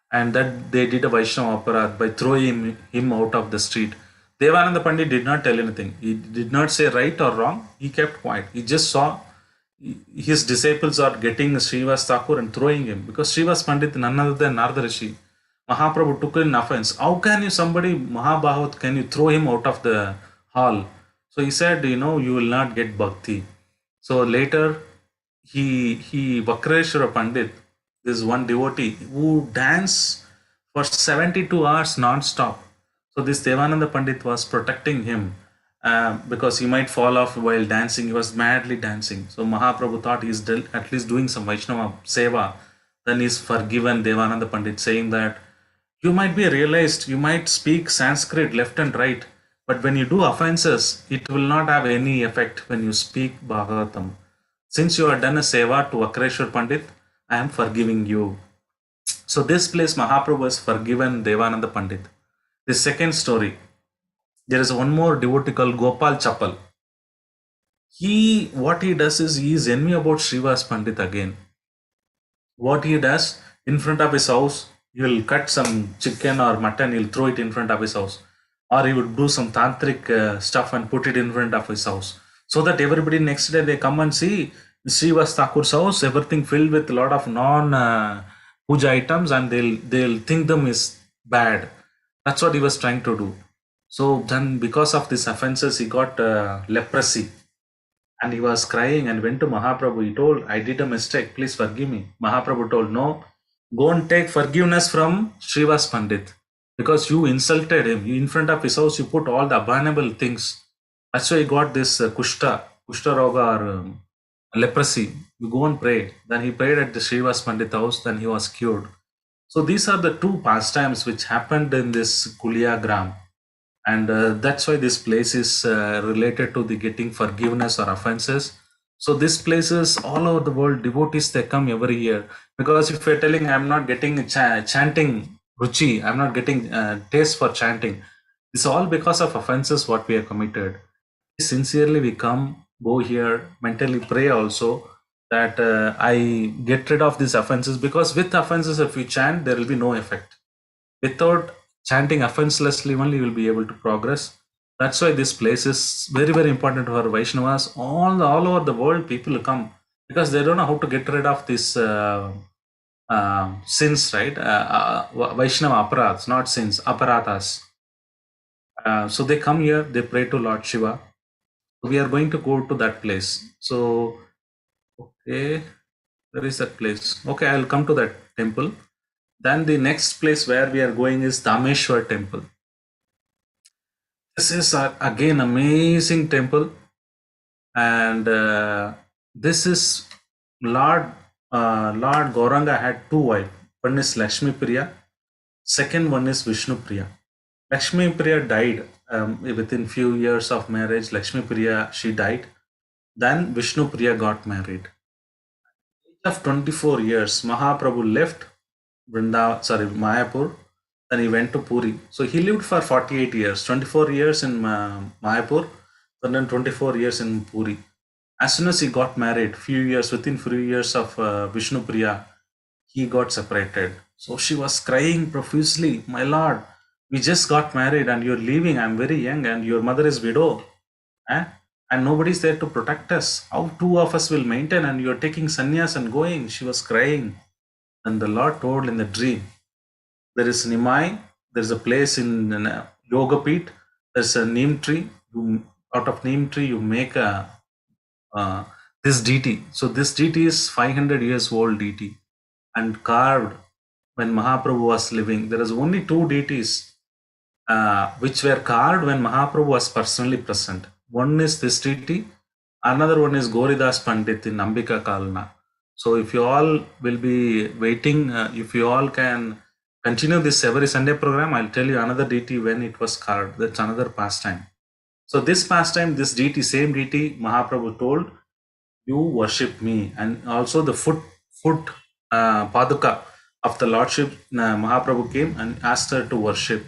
and that they did a Vaishnava Aparad by throwing him out of the street. Devananda Pandit did not tell anything. He did not say right or wrong. He kept quiet. He just saw his disciples are getting Srivas Thakur and throwing him, because Srivas Pandit, none other than Narada Rishi. Mahaprabhu took in offense. How can you, somebody Mahabhavat, can you throw him out of the hall? So he said, you will not get bhakti. So later, he Vakreshwara Pandit, this one devotee who danced for 72 hours non-stop. So this Devananda Pandit was protecting him because he might fall off while dancing. He was madly dancing. So Mahaprabhu thought he's at least doing some Vaishnava seva. Then he's forgiven Devananda Pandit, saying that you might be realized, you might speak Sanskrit left and right, but when you do offenses, it will not have any effect when you speak Bhagavatam. Since you have done a seva to Vakreshwar Pandit, I am forgiving you. So this place Mahaprabhu has forgiven Devananda Pandit. The second story, there is one more devotee called Gopal Chapel. What he does is he is envy about Srivas Pandit again. what he does in front of his house, he will cut some chicken or mutton, he'll throw it in front of his house, or he would do some tantric stuff and put it in front of his house, so that everybody next day they come and see Srivas Thakur's house, everything filled with a lot of non puja items, and they'll think them is bad. That's what he was trying to do. So then, because of these offenses, he got leprosy, and he was crying and went to Mahaprabhu. He told, I did a mistake, please forgive me. Mahaprabhu told, no, go and take forgiveness from Srivas Pandit, because you insulted him. In front of his house, you put all the abominable things. That's why he got this Kushta Roga, or leprosy. You go and pray. Then he prayed at the Srivas Pandit house, then he was cured. So these are the two pastimes which happened in this Kulia Gram. And that's why this place is related to the getting forgiveness or offenses. So these places all over the world, devotees, they come every year, because if you're telling I'm not getting chanting ruchi, I'm not getting taste for chanting, it's all because of offenses what we have committed. Sincerely we come, go here, mentally pray also that I get rid of these offenses, because with offenses if you chant there will be no effect. Without chanting offenselessly only you will be able to progress. That's why this place is very, very important for Vaishnavas. All over the world people come, because they don't know how to get rid of these sins, right? Vaishnava aparadhas, not sins, aparadhas. So they come here, they pray to Lord Shiva. We are going to go to that place. So, okay, where is that place? Okay, I'll come to that temple. Then the next place where we are going is Dameshwar Temple. This is again amazing temple, and this is Lord Gauranga had two wives. One is Lakshmi Priya, second one is Vishnu Priya. Lakshmi Priya died within few years of marriage. Lakshmi Priya, she died. Then Vishnu Priya got married. Of 24 years, Mahaprabhu left Mayapur, then he went to Puri. So he lived for 48 years, 24 years in Mayapur, and then 24 years in Puri. As soon as he got married, within few years of Vishnu Priya, he got separated. So she was crying profusely, my lord, we just got married and you're leaving, I'm very young and your mother is widow. And nobody's there to protect us. How two of us will maintain, and you're taking sannyas and going? She was crying. And the Lord told in the dream, there is Nimai, there's a place in Yoga Pit, there's a neem tree. Out of neem tree, you make this deity. So this deity is 500 years old deity, and carved when Mahaprabhu was living. There is only two deities which were carved when Mahaprabhu was personally present. One is this deity, another one is Goridas Pandit in Ambika Kalna. So if you all will be waiting, if you all can continue this every Sunday program, I'll tell you another deity when it was carved. That's another pastime. So this pastime, this deity, same deity, Mahaprabhu told, you worship me. And also the foot paduka of the Lordship, Mahaprabhu came and asked her to worship.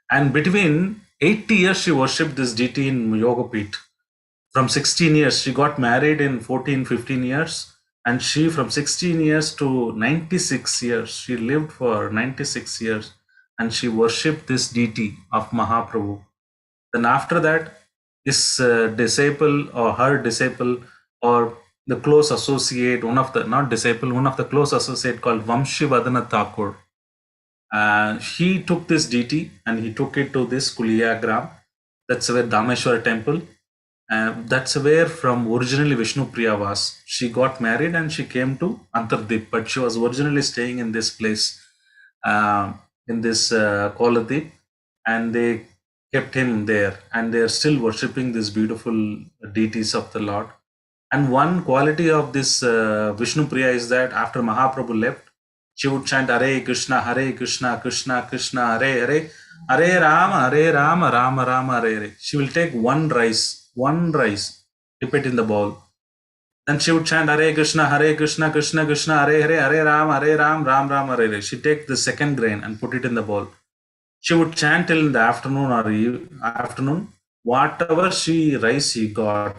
And between 80 years, she worshipped this deity in Yoga Pit. From 16 years, she got married in 14, 15 years. And she, from 16 years to 96 years, she lived for 96 years. And she worshipped this deity of Mahaprabhu. Then after that, his disciple or her disciple or the close associate, one of the close associate called Vamshivadana Thakur. He took this deity and he took it to this Kuliyagram. That's where Dameshwar Temple. That's where from originally Vishnu Priya was. She got married and she came to Dvip, but she was originally staying in this place, in this Kola, and they kept him there, and they are still worshipping these beautiful deities of the Lord. And one quality of this Vishnu Priya is that after Mahaprabhu left, she would chant Hare Krishna, Krishna Krishna, Hare Rama, Rama Rama, Hare Hare. She will take one rice, dip it in the bowl. Then she would chant Hare Krishna, Krishna Krishna, Hare Ram, Ram Ram, Hare Hare. She take the second grain and put it in the bowl. She would chant till in the afternoon or afternoon. Whatever rice she got,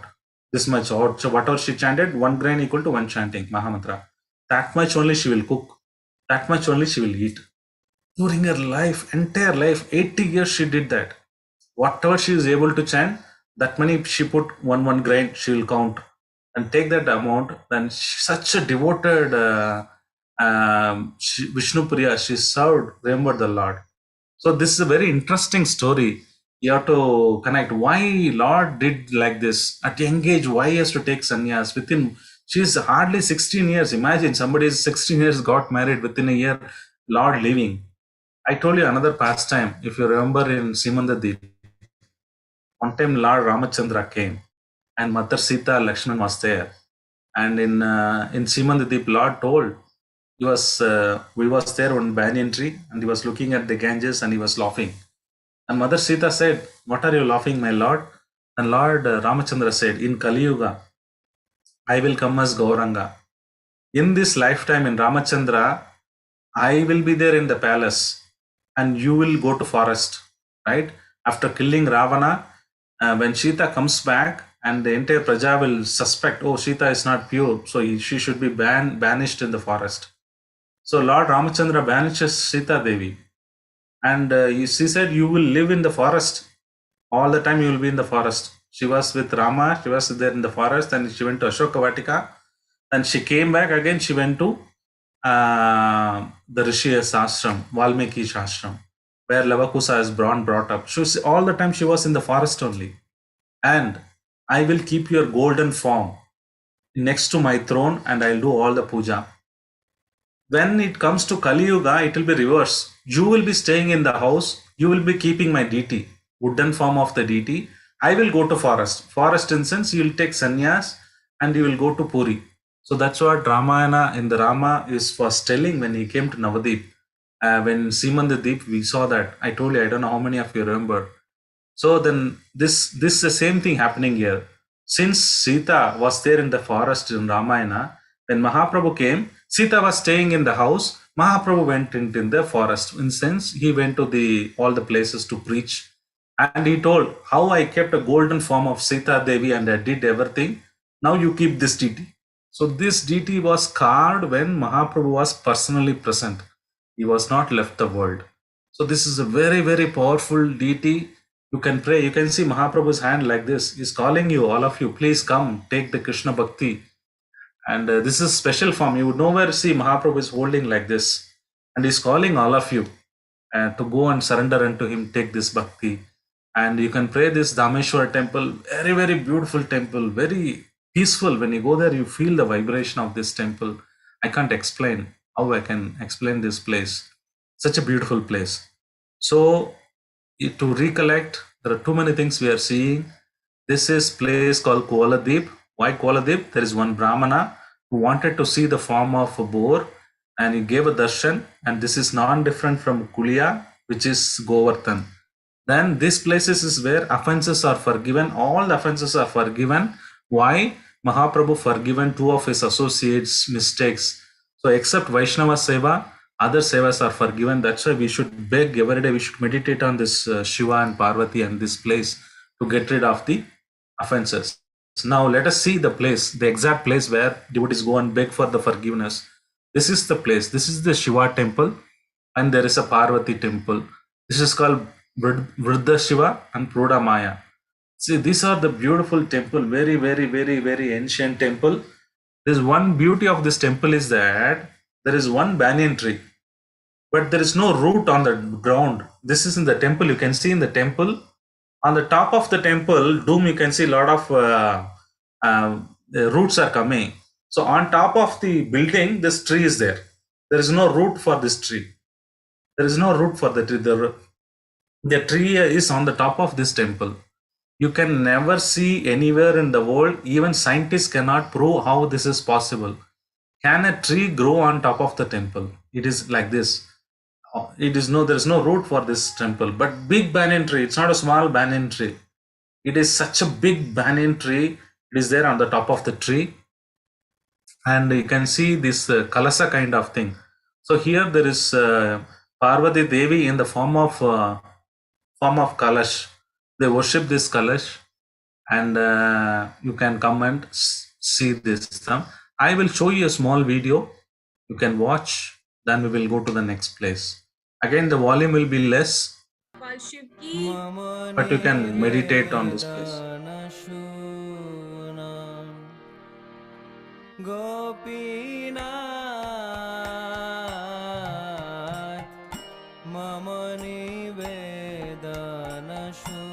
this much, or so whatever she chanted, one grain equal to one chanting, Mahamantra. That much only she will cook. That much only she will eat. During her life, entire life, 80 years she did that. Whatever she is able to chant, that many she put one grain, she will count and take that amount. Then such a devoted Vishnu Priya, she served, remembered the Lord. So this is a very interesting story. You have to connect why Lord did like this at young age. Why he has to take sannyas within? She's hardly 16 years. Imagine somebody is 16 years, got married within a year. Lord leaving. I told you another pastime. If you remember in Simandadip, one time Lord Ramachandra came, and Mother Sita Lakshman was there. And in Simandadip, Lord told we was there on banyan tree, and he was looking at the Ganges and he was laughing. And Mother Sita said, "What are you laughing, my Lord?" And Lord Ramachandra said, "In Kali Yuga, I will come as Gauranga. In this lifetime in Ramachandra, I will be there in the palace and you will go to forest." Right? After killing Ravana, when Sita comes back and the entire Praja will suspect, oh, Sita is not pure, so she should be banished in the forest. So Lord Ramachandra banishes Sita Devi. And she said, you will live in the forest. All the time you will be in the forest. She was with Rama, she was there in the forest, and she went to Ashoka Vatika. And she came back again, she went to the Rishi's ashram, Valmiki's ashram, where Lavakusa is brought up. All the time she was in the forest only. And I will keep your golden form next to my throne and I'll do all the puja. When it comes to Kali Yuga, it will be reverse. You will be staying in the house, you will be keeping my deity, wooden form of the deity. I will go to forest. Forest in sense, you will take sannyas and you will go to Puri. So that's what Ramayana in the Rama was telling when he came to Navadip. When Simandadip, we saw that. I told you, I don't know how many of you remember. So then this is the same thing happening here. Since Sita was there in the forest in Ramayana, when Mahaprabhu came, Sita was staying in the house. Mahaprabhu went into the forest. In sense, he went to all the places to preach. And he told, how I kept a golden form of Sita Devi and I did everything. Now you keep this deity. So this deity was carved when Mahaprabhu was personally present. He was not left the world. So this is a very, very powerful deity. You can pray. You can see Mahaprabhu's hand like this. He's calling you, all of you, please come, take the Krishna Bhakti. And this is special form. You would nowhere see Mahaprabhu is holding like this. And he's calling all of you to go and surrender unto him, take this Bhakti. And you can pray this Dameshwar Temple. Very, very beautiful temple. Very peaceful. When you go there, you feel the vibration of this temple. I can't explain how I can explain this place. Such a beautiful place. So to recollect, there are too many things we are seeing. This is place called Kola Dvip. Why Kola Dvip? There is one Brahmana who wanted to see the form of a boar and he gave a darshan, and this is non-different from Kulia, which is Govardhan. Then this places is where offenses are forgiven. All the offenses are forgiven. Why? Mahaprabhu forgiven two of his associates' mistakes. So except Vaishnava Seva, other sevas are forgiven. That's why we should beg every day. We should meditate on this Shiva and Parvati and this place to get rid of the offenses. Now let us see the place, the exact place where devotees go and beg for the forgiveness. This is the place. This is the Shiva temple, and there is a Parvati temple. This is called Vriddha Shiva and Pruda Maya. See, these are the beautiful temple. Very, very, very, very ancient temple. There's one beauty of this temple is that there is one banyan tree, but there is no root on the ground. This is in the temple. You can see in the temple, on the top of the temple dome, you can see a lot of the roots are coming. So on top of the building, this tree is there. There is no root for this tree. There is no root for the tree. The tree is on the top of this temple. You can never see anywhere in the world. Even scientists cannot prove how this is possible. Can a tree grow on top of the temple? It is like this. There is no root for this temple, but big banyan tree. It's not a small banyan tree. It is such a big banyan tree. It is there on the top of the tree, and you can see this kalasa kind of thing. So here there is Parvati Devi in the form of Kalash. They worship this Kalash, and you can come and see this. I will show you a small video You can watch, then we will go to the next place. Again, the volume will be less, but you can meditate on this place.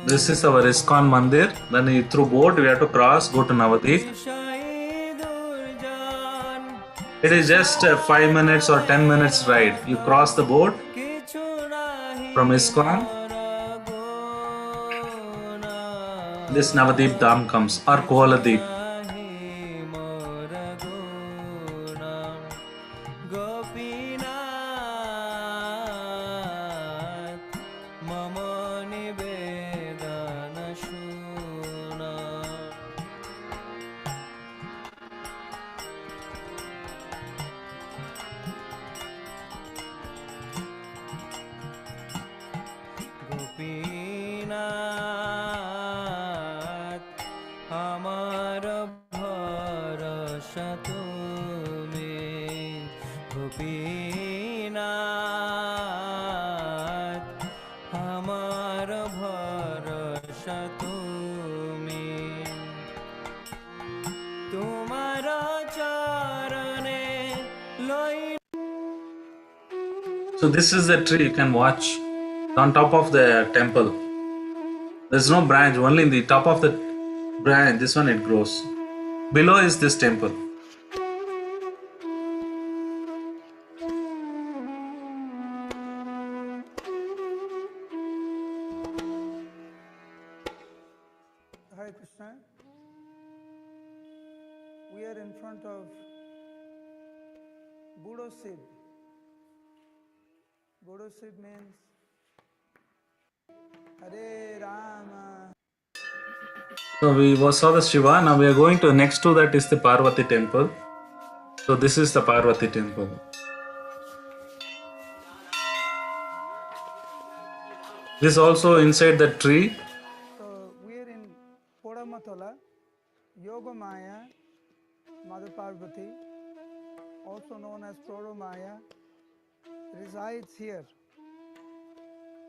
This is our ISKCON Mandir. Then through boat we have to cross, go to Navadvip. It is just a 5 minutes or 10 minutes ride. You cross the boat from ISKCON. This Navadvip Dham comes, or Kola Deep. So this is the tree you can watch on top of the temple. There's no branch, only in the top of the branch, this one it grows. Below is this temple. Hare Krishna. We are in front of Budo Sid. Budo Sid means Hare Rama. So we saw the Shiva. Now we are going to next to that is the Parvati Temple. So this is the Parvati Temple. This also inside the tree. So we are in Podamatala, Yogamaya, Mother Parvati, also known as Prodamaya, resides here.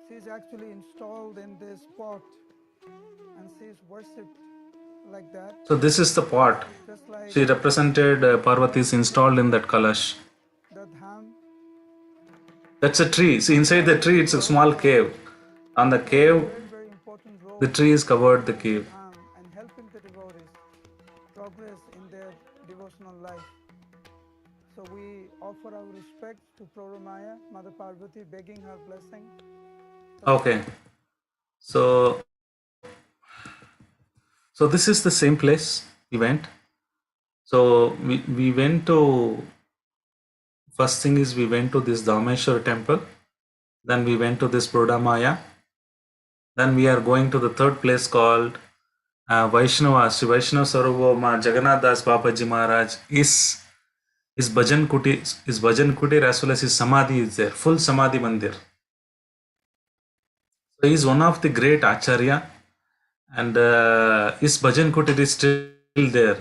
She is actually installed in this pot and she is worshipped like that. So this is the pot. Just like She represented Parvati is installed in that kalash. the dham. That's a tree. See, inside the tree it's a small cave. On the cave, Very important role the tree is covered the cave. and helping the devotees progress in their devotional life. So we offer our respects to Prodamaya, Mother Parvati, begging her blessing. Okay. So this is the same place we went. So we went to, first thing is we went to this Dameshwar Temple. Then we went to this Prodamaya. Then we are going to the third place called Vaishnava, Sri Vaishnava Sarvabhauma Jagannath Das Babaji Maharaj. His Bhajan Kutir as well as his Samadhi is there, full Samadhi Mandir. So he is one of the great Acharya, and his Bhajan Kutir is still there.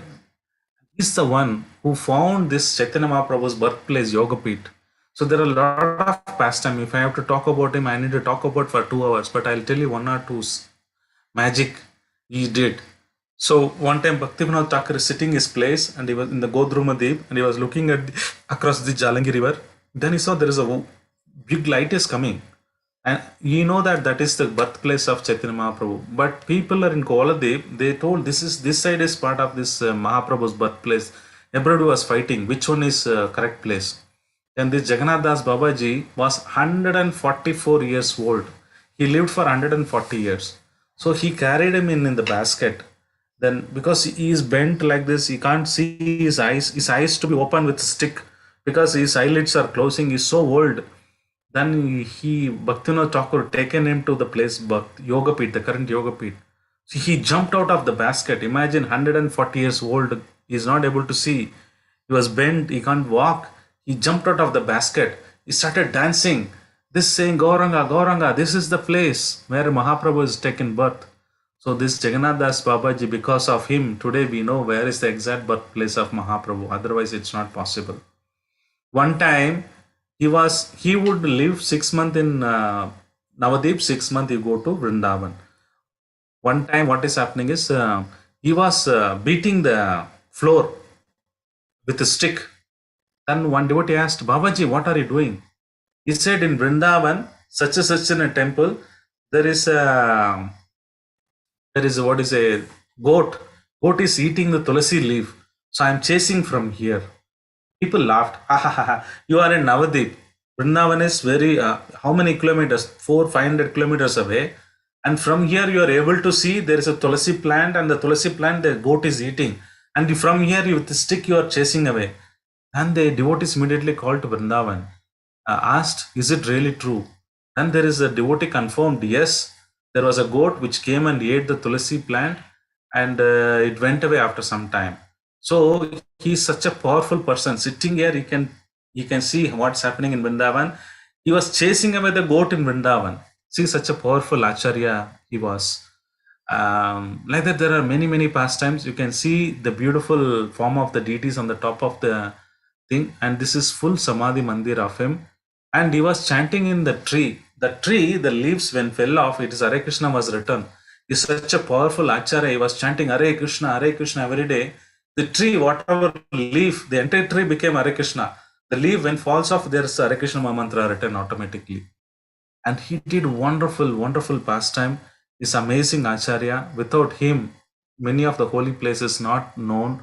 He is the one who found this Chaitanya Mahaprabhu's birthplace, Yogapit. So there are a lot of pastime. If I have to talk about him, I need to talk about for 2 hours, but I'll tell you one or two magic he did. So one time Bhaktivinoda Thakur is sitting his place and he was in the Godruma Deep and he was looking at across the Jalangi River. Then he saw there is a big light is coming. And you know that is the birthplace of Chaitanya Mahaprabhu. But people are in Kola Deep, they told this side is part of this Mahaprabhu's birthplace. Everybody was fighting which one is correct place. And this Jagannath Das Babaji was 144 years old. He lived for 140 years. So he carried him in the basket. Then because he is bent like this, he can't see his eyes. His eyes to be open with a stick because his eyelids are closing. He's so old. Then Bhaktivinoda Thakur taken him to the place Yogapit, the current Yogapit. See, he jumped out of the basket. Imagine 140 years old. He's not able to see. He was bent. He can't walk. He jumped out of the basket. He started dancing. This saying, Gauranga, Gauranga, this is the place where Mahaprabhu is taken birth. So this Jagannath Das Babaji, because of him, today we know where is the exact birthplace of Mahaprabhu. Otherwise, it's not possible. One time he would live 6 months in Navadip, 6 months he go to Vrindavan. One time what is happening is he was beating the floor with a stick. Then one devotee asked, Babaji, what are you doing? He said, in Vrindavan, such in a temple, there is a what is a goat. Goat is eating the tulasi leaf. So I am chasing from here. People laughed. Ha ha ha. You are in Navadip. Vrindavan is very, how many kilometers? 500 kilometers away. And from here you are able to see there is a tulasi plant, and the tulasi plant the goat is eating. And from here with the stick you are chasing away. And the devotees immediately called to Vrindavan, asked, is it really true? And there is a devotee confirmed, yes, there was a goat which came and ate the tulasi plant, and it went away after some time. So he is such a powerful person. Sitting here, you can see what's happening in Vrindavan. He was chasing away the goat in Vrindavan. See, such a powerful acharya he was. Like that, there are many pastimes. You can see the beautiful form of the deities on the top of the thing, and this is full Samadhi Mandir of him. And he was chanting in the tree. The leaves when fell off, it is Hare Krishna was written. He's such a powerful acharya. He was chanting Hare Krishna every day. The tree, whatever leaf, the entire tree became Hare Krishna. The leaf when falls off, there's Hare Krishna mantra written automatically. And he did wonderful pastime. This amazing acharya. Without him, many of the holy places not known.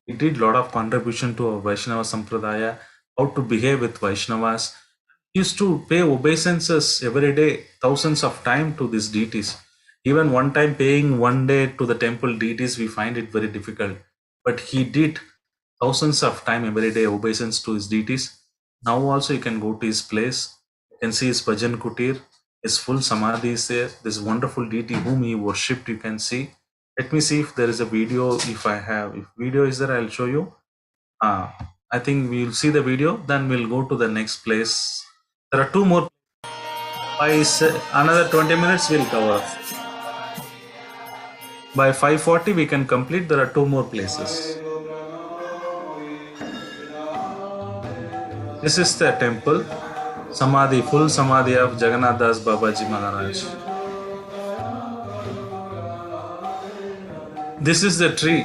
He did a lot of contribution to our Vaishnava Sampradaya, how to behave with Vaishnavas. He used to pay obeisances every day, thousands of times to these deities. Even one time paying one day to the temple deities, we find it very difficult. But he did thousands of times every day obeisance to his deities. Now also you can go to his place. You can see his Bhajan Kutir, his full Samadhi is there. This wonderful deity whom he worshipped, you can see. Let me see if there is a video. If video is there, I'll show you. I think we'll see the video, then we'll go to the next place. There are two more. By another 20 minutes, we'll cover. By 5:40, we can complete. There are two more places. This is the temple, Samadhi, full Samadhi of Jagannath Das Babaji Maharaj. This is the tree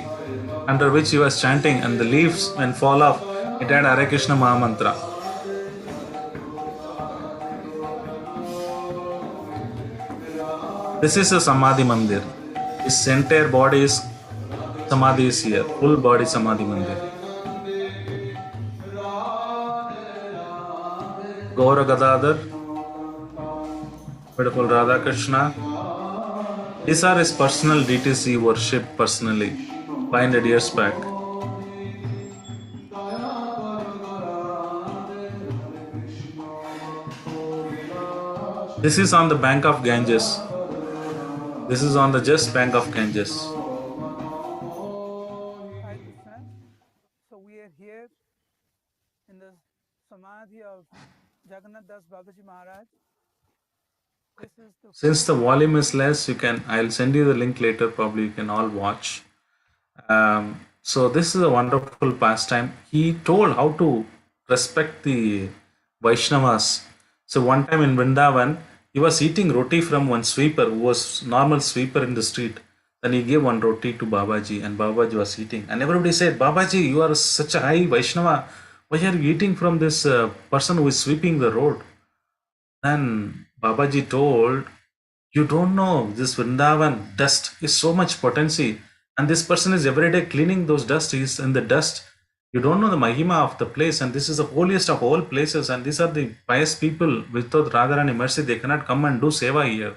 under which he was chanting, and the leaves when fall off, it had Hare Krishna Mahamantra. This is a Samadhi Mandir. His entire body is Samadhi is here, full body Samadhi Mandir. Gaura Gadadhar, beautiful Radha Krishna. These are his personal deities he worshipped personally 500 years back. This is on the bank of Ganges. This is on the just bank of Ganges. Hi Krishna. So we are here in the Samadhi of Jagannath Das Babaji Maharaj. This is the Since the volume is less, I'll send you the link later, probably you can all watch. So this is a wonderful pastime. He told how to respect the Vaishnavas. So one time in Vrindavan, he was eating roti from one sweeper who was normal sweeper in the street. Then he gave one roti to Babaji, and Babaji was eating. And everybody said, Babaji, you are such a high Vaishnava. Why are you eating from this person who is sweeping the road? Then Babaji told, you don't know, this Vrindavan dust is so much potency. And this person is every day cleaning those dust. He is in the dust. You don't know the Mahima of the place. And this is the holiest of all places. And these are the pious people. Without Radharani mercy, they cannot come and do seva here.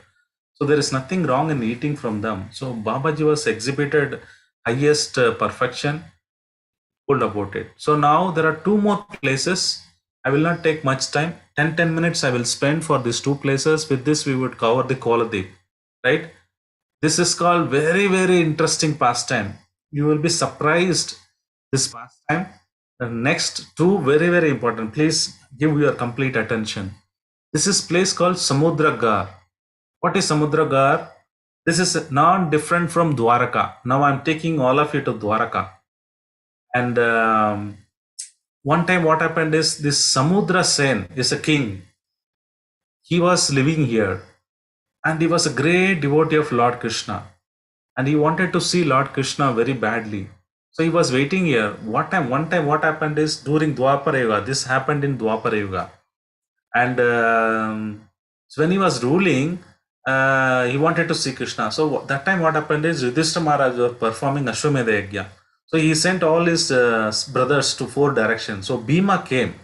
So there is nothing wrong in eating from them. So Babaji was exhibited highest perfection. Told about it. So now there are two more places. I will not take much time. 10 minutes I will spend for these two places. With this, we would cover the Kola, right? This is called very interesting pastime. You will be surprised. This pastime. The next two very important. Please give your complete attention. This is place called Samudra Gar. What is Samudra Gar? This is not different from Dwaraka. Now I am taking all of you to Dwaraka. And one time what happened is this Samudra Sen is a king. He was living here and he was a great devotee of Lord Krishna. And he wanted to see Lord Krishna very badly. So he was waiting here. One time what happened is during Dwapara Yuga, this happened in Dwapara Yuga. And so when he was ruling, he wanted to see Krishna. So that time what happened is Yudhishthira Maharaj was performing Ashwamedha Yajna. So he sent all his brothers to 4 directions. So Bhima came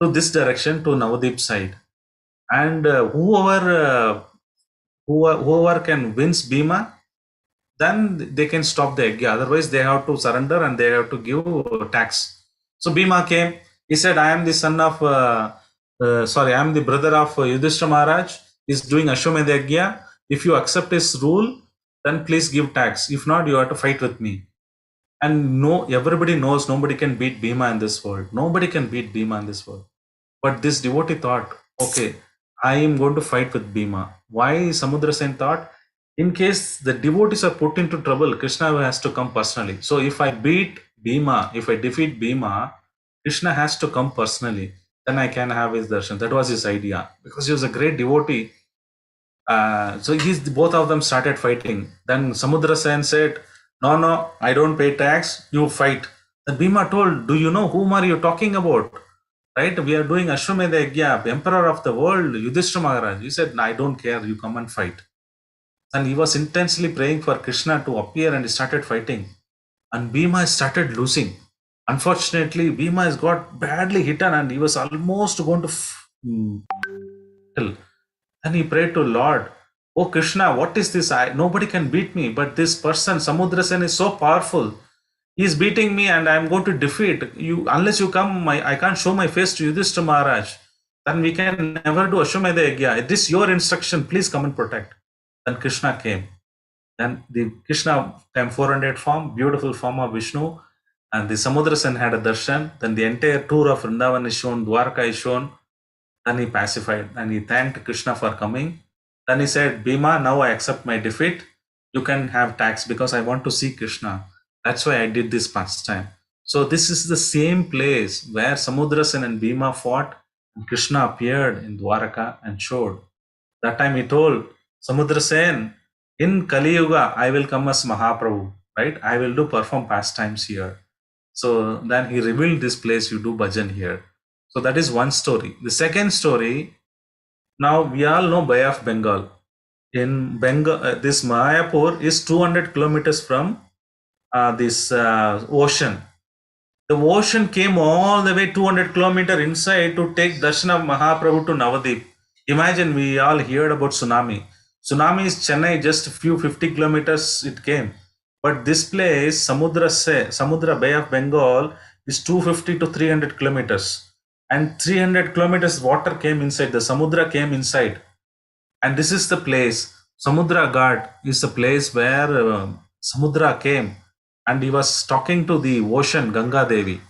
to this direction, to Navadip side. And whoever can wins Bhima, then they can stop the yajna. Otherwise, they have to surrender and they have to give tax. So Bhima came. He said, I am the son of, I am the brother of Yudhishthira Maharaj. He's doing Ashwamedha Yajna. If you accept his rule, then please give tax. If not, you have to fight with me. And everybody knows nobody can beat Bhima in this world. Nobody can beat Bhima in this world. But this devotee thought, okay, I am going to fight with Bhima. Why Samudra Sen thought, in case the devotees are put into trouble, Krishna has to come personally. So if I beat Bhima, if I defeat Bhima, Krishna has to come personally. Then I can have his darshan. That was his idea. Because he was a great devotee. So both of them started fighting. Then Samudra Sen said, no, I don't pay tax, you fight. Then Bhima told, do you know whom are you talking about? Right? We are doing Ashwamedha Yajna, emperor of the world, Yudhishthira Maharaj. He said, no, I don't care, you come and fight. And he was intensely praying for Krishna to appear and he started fighting. And Bhima started losing. Unfortunately, Bhima has got badly hitten and he was almost going to kill. And he prayed to Lord, oh Krishna, what is this? Nobody can beat me, but this person, Samudra Sen, is so powerful. He is beating me and I am going to defeat you. Unless you come, I can't show my face to Yudhishthira Maharaj. Then we can never do Ashwamedha Yajna. This is your instruction, please come and protect. Then Krishna came. Then the Krishna came 400 form, beautiful form of Vishnu. And the Samudra Sen had a darshan. Then the entire tour of Vrindavan is shown, Dwarka is shown. Then he pacified and he thanked Krishna for coming. Then he said, Bhima, now I accept my defeat. You can have tax because I want to see Krishna. That's why I did this pastime. So this is the same place where Samudra Sen and Bhima fought and Krishna appeared in Dwaraka and showed. That time he told Samudra Sen, in Kali Yuga, I will come as Mahaprabhu, right? I will perform pastimes here. So then he revealed this place, you do bhajan here. So that is one story. The second story, now we all know Bay of Bengal. In Bengal, this Mayapur is 200 kilometers from this ocean. The ocean came all the way 200 kilometers inside to take darshan of Mahaprabhu to Navadip. Imagine, we all heard about tsunami. Tsunami is Chennai, just a few 50 kilometers it came. But this place, Samudra Bay of Bengal, is 250 to 300 kilometers. And 300 kilometers water came inside, the Samudra came inside. And this is the place, Samudra Ghat is the place where Samudra came. And he was talking to the ocean, Ganga Devi.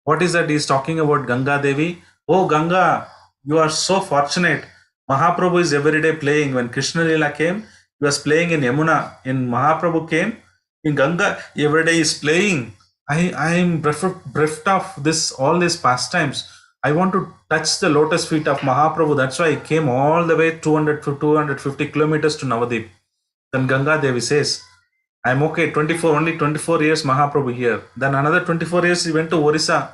What is that he is talking about Ganga Devi? Oh Ganga, you are so fortunate. Mahaprabhu is every day playing. When Krishna Lila came, he was playing in Yamuna. In Mahaprabhu came, in Ganga, every day he is playing. I am bereft of all these pastimes. I want to touch the lotus feet of Mahaprabhu. That's why I came all the way 250 kilometers to Navadip. Then Ganga Devi says, I'm okay, only 24 years Mahaprabhu here. Then another 24 years he went to Orissa.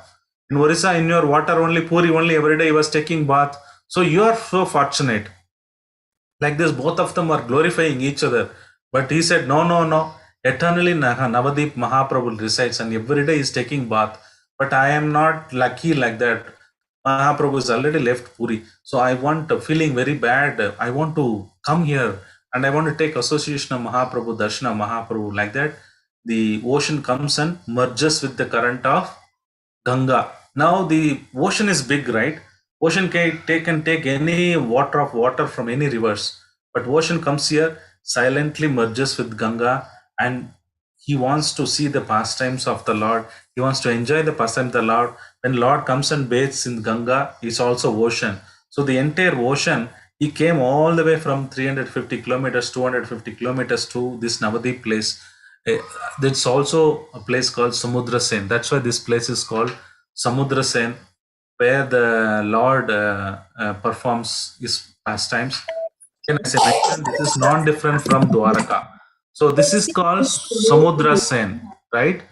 In Orissa, in your water only, Puri only, every day he was taking bath. So you are so fortunate. Like this, both of them are glorifying each other. But he said, no. Eternally Navadip Mahaprabhu resides and every day he is taking bath. But I am not lucky like that. Mahaprabhu is already left Puri. So I want, feeling very bad. I want to come here. And I want to take association of Mahaprabhu, Darshana of Mahaprabhu. Like that, the ocean comes and merges with the current of Ganga. Now the ocean is big, right? Ocean can take any water from any rivers. But ocean comes here, silently merges with Ganga, and he wants to see the pastimes of the Lord. He wants to enjoy the pastimes of the Lord. When Lord comes and bathes in Ganga, it's also ocean. So the entire ocean, he came all the way from 350 kilometers, 250 kilometers to this Navadip place. There's also a place called Samudra Sen. That's why this place is called Samudra Sen, where the Lord performs his pastimes. Again, as I mentioned, this is non-different from Dwaraka. So this is called Samudra Sen, right?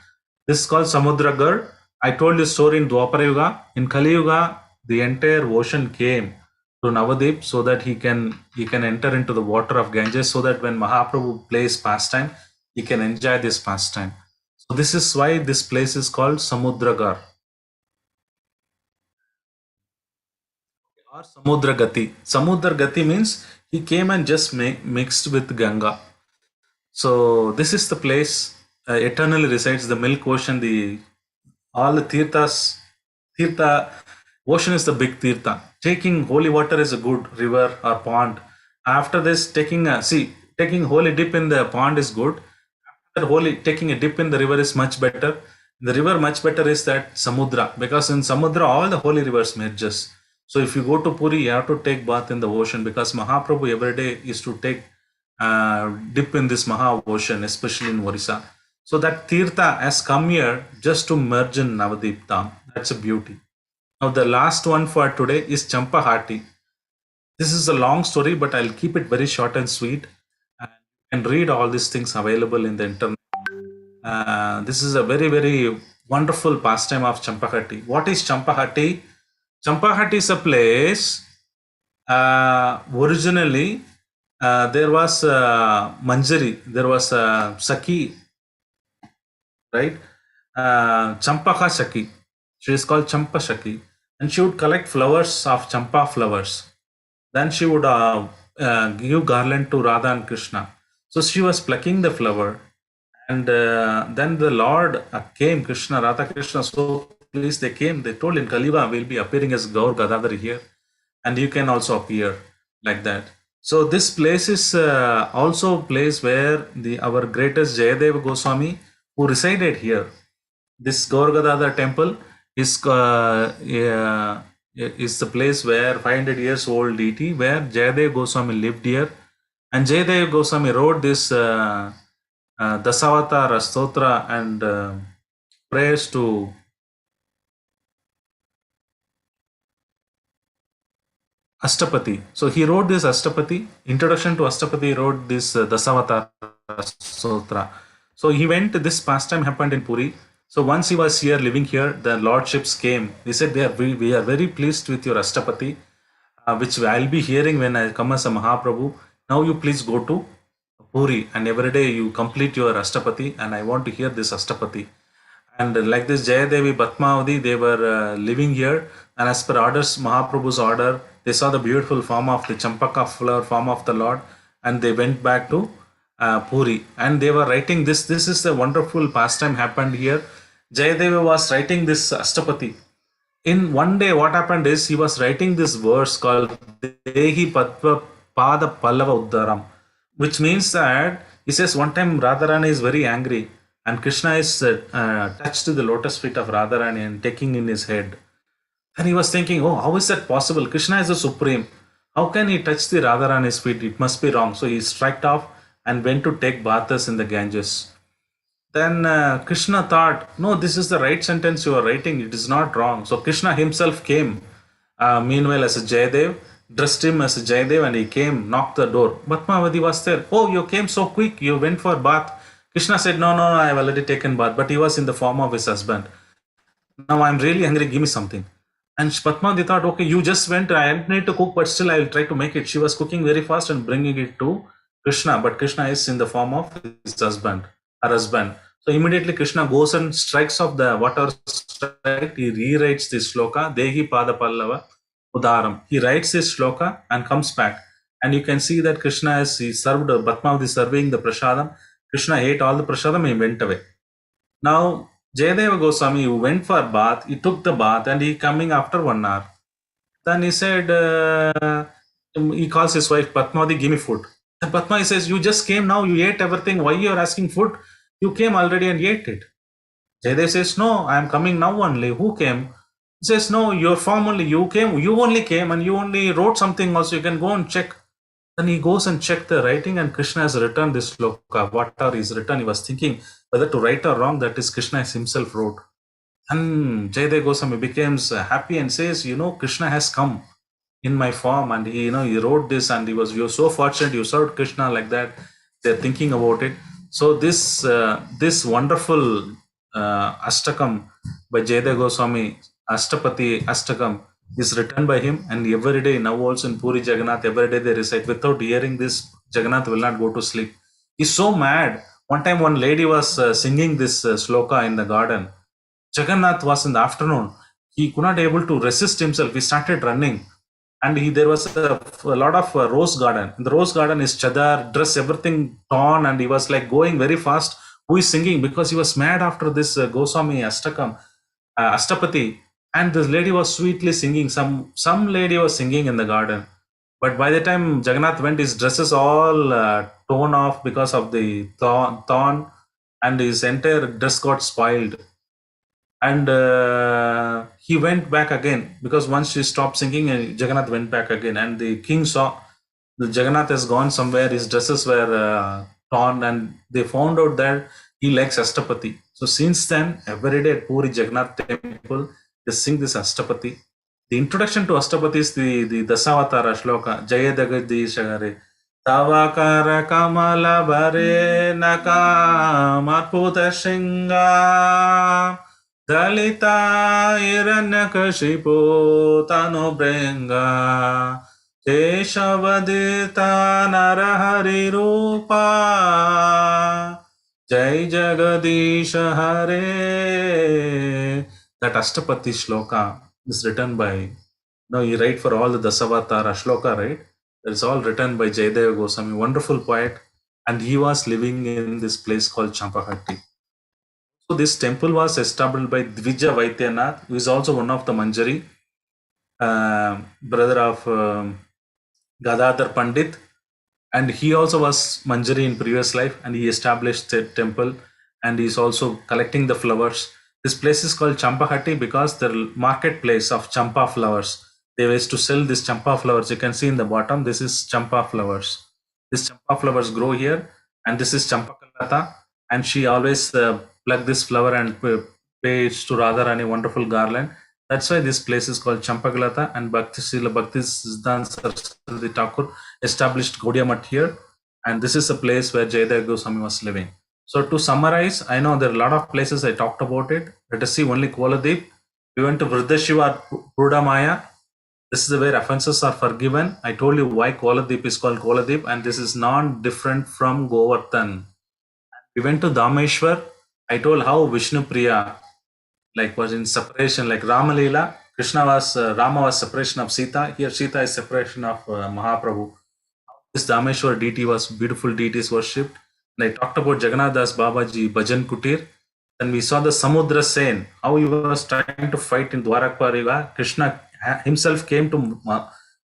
This is called Samudragar. I told you story in Dwapara Yuga. In Kali Yuga, the entire ocean came to Navadip so that he can enter into the water of Ganges, so that when Mahaprabhu plays pastime, he can enjoy this pastime. So this is why this place is called Samudragar or Samudragati. Samudragati means he came and just mixed with Ganga. So this is the place eternally resides the milk ocean, the all the tirthas. Tirtha ocean is the big tirtha. Taking holy water is a good river or pond. After this, taking holy dip in the pond is good. After holy taking a dip in the river is much better. The river much better is that Samudra, because in Samudra all the holy rivers merges. So if you go to Puri, you have to take bath in the ocean, because Mahaprabhu every day is to take dip in this Maha ocean, especially in Orissa. So that Tirtha has come here just to merge in Navadip Dham. That's a beauty. Now the last one for today is Champahati. This is a long story, but I'll keep it very short and sweet. And read all these things available in the internet. This is a very, very wonderful pastime of Champahati. What is Champahati? Champahati is a place. Originally, there was Manjari, there was Saki, right? Champaka Saki. She is called Champa Saki, and she would collect flowers of Champa flowers. Then she would give garland to Radha and Krishna. So she was plucking the flower, and then the Lord came, Krishna, Radha Krishna. So please, they came. They told in Kaliva will be appearing as Gaur Gadadhar here, and you can also appear like that. So this place is also a place where our greatest Jayadeva Goswami, who resided here, this Gaur Gadadhar temple is the place where 500 years old deity, where Jayadeva Goswami lived here, and Jayadeva Goswami wrote this Dasavatara Stotra and prayers to Ashtapati. So he wrote this Ashtapati, introduction to Ashtapati, he wrote this Dasavatara Stotra. So he went, this pastime happened in Puri. So once he was here, living here, the lordships came. He said, we are very pleased with your Ashtapati, which I'll be hearing when I come as a Mahaprabhu. Now you please go to Puri, and every day you complete your Ashtapati, and I want to hear this Ashtapati. And like this Jayadevi Batmavati, they were living here, and as per orders, Mahaprabhu's order, they saw the beautiful form of the Champaka flower, form of the Lord, and they went back to Puri, and they were writing this. This is a wonderful pastime happened here. Jayadevi was writing this Ashtapati. In one day, what happened is he was writing this verse called Dehi Patva Pada Pallava Uddaram, which means that he says one time Radharani is very angry, and Krishna is touched the lotus feet of Radharani and taking in his head. And he was thinking, oh, how is that possible? Krishna is the supreme. How can he touch the Radharani's feet? It must be wrong. So he struck off and went to take baths in the Ganges. Then Krishna thought, no, this is the right sentence you are writing. It is not wrong. So Krishna himself came, meanwhile as a Jayadev, dressed him as a Jayadev, and he came, knocked the door. Batmavati was there. Oh, you came so quick. You went for bath. Krishna said, no, I have already taken bath. But he was in the form of his husband. Now I'm really hungry. Give me something. And Padmavati thought, okay, you just went. I need to cook, but still I will try to make it. She was cooking very fast and bringing it to Krishna. But Krishna is in the form of his husband, her husband. So immediately Krishna goes and strikes off the water strike. He rewrites this shloka, Dehi Pada Pallava Udaram. He writes this shloka and comes back. And you can see that Krishna he served, Batmavati serving the prasadam. Krishna ate all the prasadam and he went away. Now, Jayadeva Goswami, who went for bath, he took the bath and he coming after 1 hour. Then he said, he calls his wife, Padmavati, give me food. And Padmavati says, you just came now, you ate everything. Why you are asking food? You came already and ate it. Jayadeva says, no, I am coming now only. Who came? He says, no, your form only. You came, you only came and you only wrote something also. You can go and check. Then he goes and check the writing, and Krishna has written this sloka. Whatever is written, he was thinking whether to right or wrong, that is Krishna himself wrote. And Jaydev Goswami becomes happy and says, Krishna has come in my form, and he wrote this, and you're so fortunate you served Krishna like that. They're thinking about it. So this wonderful Ashtakam by Jaydev Goswami, Ashtapati Ashtakam, is written by him, and every day now also in Puri Jagannath, every day they recite. Without hearing this, Jagannath will not go to sleep. He's so mad. One time, one lady was singing this sloka in the garden. Jagannath was in the afternoon. He could not able to resist himself. He started running, and there was a lot of rose garden. In the rose garden, his chadar, dress, everything torn, and he was like going very fast. Who is singing? Because he was mad after this Goswami Ashtakam, Ashtapati, and this lady was sweetly singing. Some lady was singing in the garden, but by the time Jagannath went, his dresses all torn off because of the thorn, and his entire dress got spoiled. And he went back again, because once she stopped singing, and Jagannath went back again, and the king saw the Jagannath has gone somewhere. His dresses were torn, and they found out that he likes Ashtapati. So since then, every day at Puri Jagannath Temple, they sing this Ashtapati. The introduction to Ashtapati is the Dasavatara shloka, Jaya Dagadishagare. Tavakara Kamala Bare Naka Matputa Shinga Dalita Hiranyakashipu Tanu Brenga Keshavadita Narahari Rupa Jai Jagadisha Hare. That Ashtapati shloka is written by, you write for all the Dasavatara shloka, right? It's all written by Jayadeva Goswami, wonderful poet, and he was living in this place called Champahatti. So this temple was established by Dvija Vaidyanath, who is also one of the Manjari, brother of Gadadhar Pandit, and he also was Manjari in previous life, and he established the temple, and he's also collecting the flowers. This place is called Champahatti because the marketplace of champa flowers. They used to sell this champa flowers. You can see in the bottom, this is champa flowers. This champa flowers grow here, and this is Champakalata, and she always plug this flower and pays to Radharani, wonderful garland. That's why this place is called Champakalata, and Bhakti Siddhanta Saraswati Thakur established Gaudiya Math here, and this is a place where Jayadeva Goswami was living. So to summarize, I know there are a lot of places I talked about it. Let us see only Kola Dvip. We went to Vridashiva Prudamaya. This is where offenses are forgiven. I told you why Kola Dvip is called Kola Dvip, and this is non-different from Govardhan. We went to Dameshwar. I told how Vishnu Priya was in separation, like Rama Leela. Rama was separation of Sita. Here Sita is separation of Mahaprabhu. This Dameshwar deity was beautiful deities worshipped. And I talked about Jagannath Das Babaji Bhajan Kutir. Then we saw the Samudra Sen, how he was trying to fight in Dwarakpa River. Krishna himself came to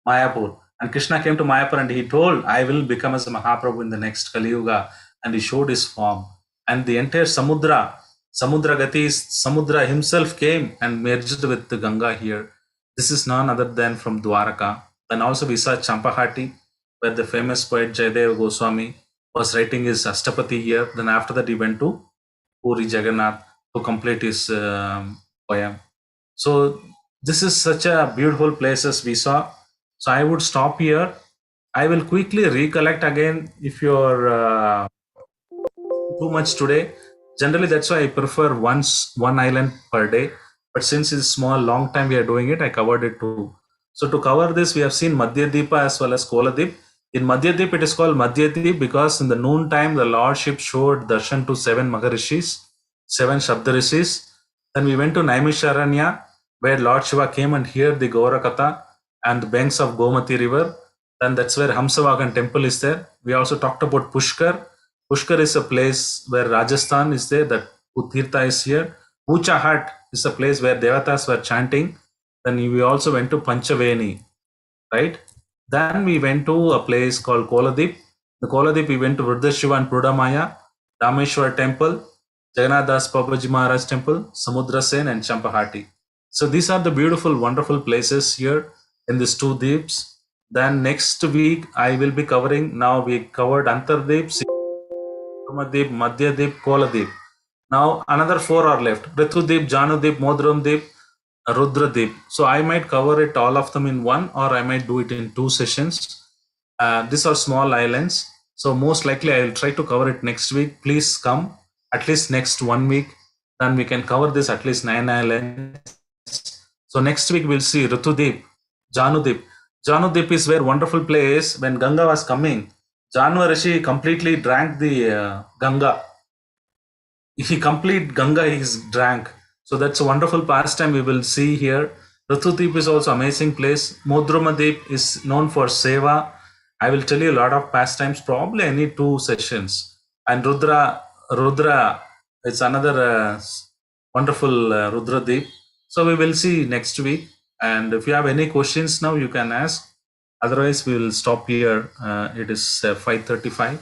Mayapur, and Krishna came to Mayapur, and he told, I will become as a Mahaprabhu in the next Kali Yuga, and he showed his form. And the entire Samudra himself came and merged with the Ganga here. This is none other than from Dwaraka. Then also we saw Champahatti, where the famous poet Jayadeva Goswami was writing his Ashtapati here. Then after that he went to Puri Jagannath to complete his poem. So this is such a beautiful places we saw. So I would stop here. I will quickly recollect again if you're too much today. Generally, that's why I prefer one island per day. But since it's small, long time we are doing it, I covered it too. So to cover this, we have seen Madhya Deepa as well as Kola Dvip. In Madhya Dvip, it is called Madhya Dvip because in the noon time, the Lordship showed darshan to 7 Maharishis, 7 Shabdarishis. Then we went to Naimisharanya, where Lord Shiva came and heard the Gaura Katha and the banks of Gomati River. Then that's where Hamsavagan temple is there. We also talked about Pushkar. Pushkar is a place where Rajasthan is there, that Tirtha is here. Ucha Hut is a place where Devatas were chanting. Then we also went to Panchaveni, right? Then we went to a place called Kola Dvip. The Kola Dvip, we went to Vridashiva and Prudamaya, Dameshwar Temple, Jagannath Das Babaji Maharaj Temple, Samudra Sen, and Champahatti. So these are the beautiful, wonderful places here in these 2 Dvips. Then next week, I will be covering, now we covered Antardvip, Dvip, Madhya Dvip, Kola Dvip. Now another 4 are left. Ritudip, Janudip, Modramdip, Rudradip. So I might cover it all of them in one, or I might do it in 2 sessions. These are small islands. So most likely I will try to cover it next week. Please come at least next 1 week. Then we can cover this at least 9 islands. So next week we'll see Ritudip, Janudip. Janudip is where wonderful place. When Ganga was coming, Janu Rishi completely drank the Ganga. He complete Ganga is drank. So that's a wonderful pastime we will see here. Ritudip is also amazing place. Modrumadip is known for Seva. I will tell you a lot of pastimes. Probably I need 2 sessions. And Rudra, it's another wonderful Rudra Deep. So we will see next week. And if you have any questions now, you can ask. Otherwise, we will stop here. It is 5:35.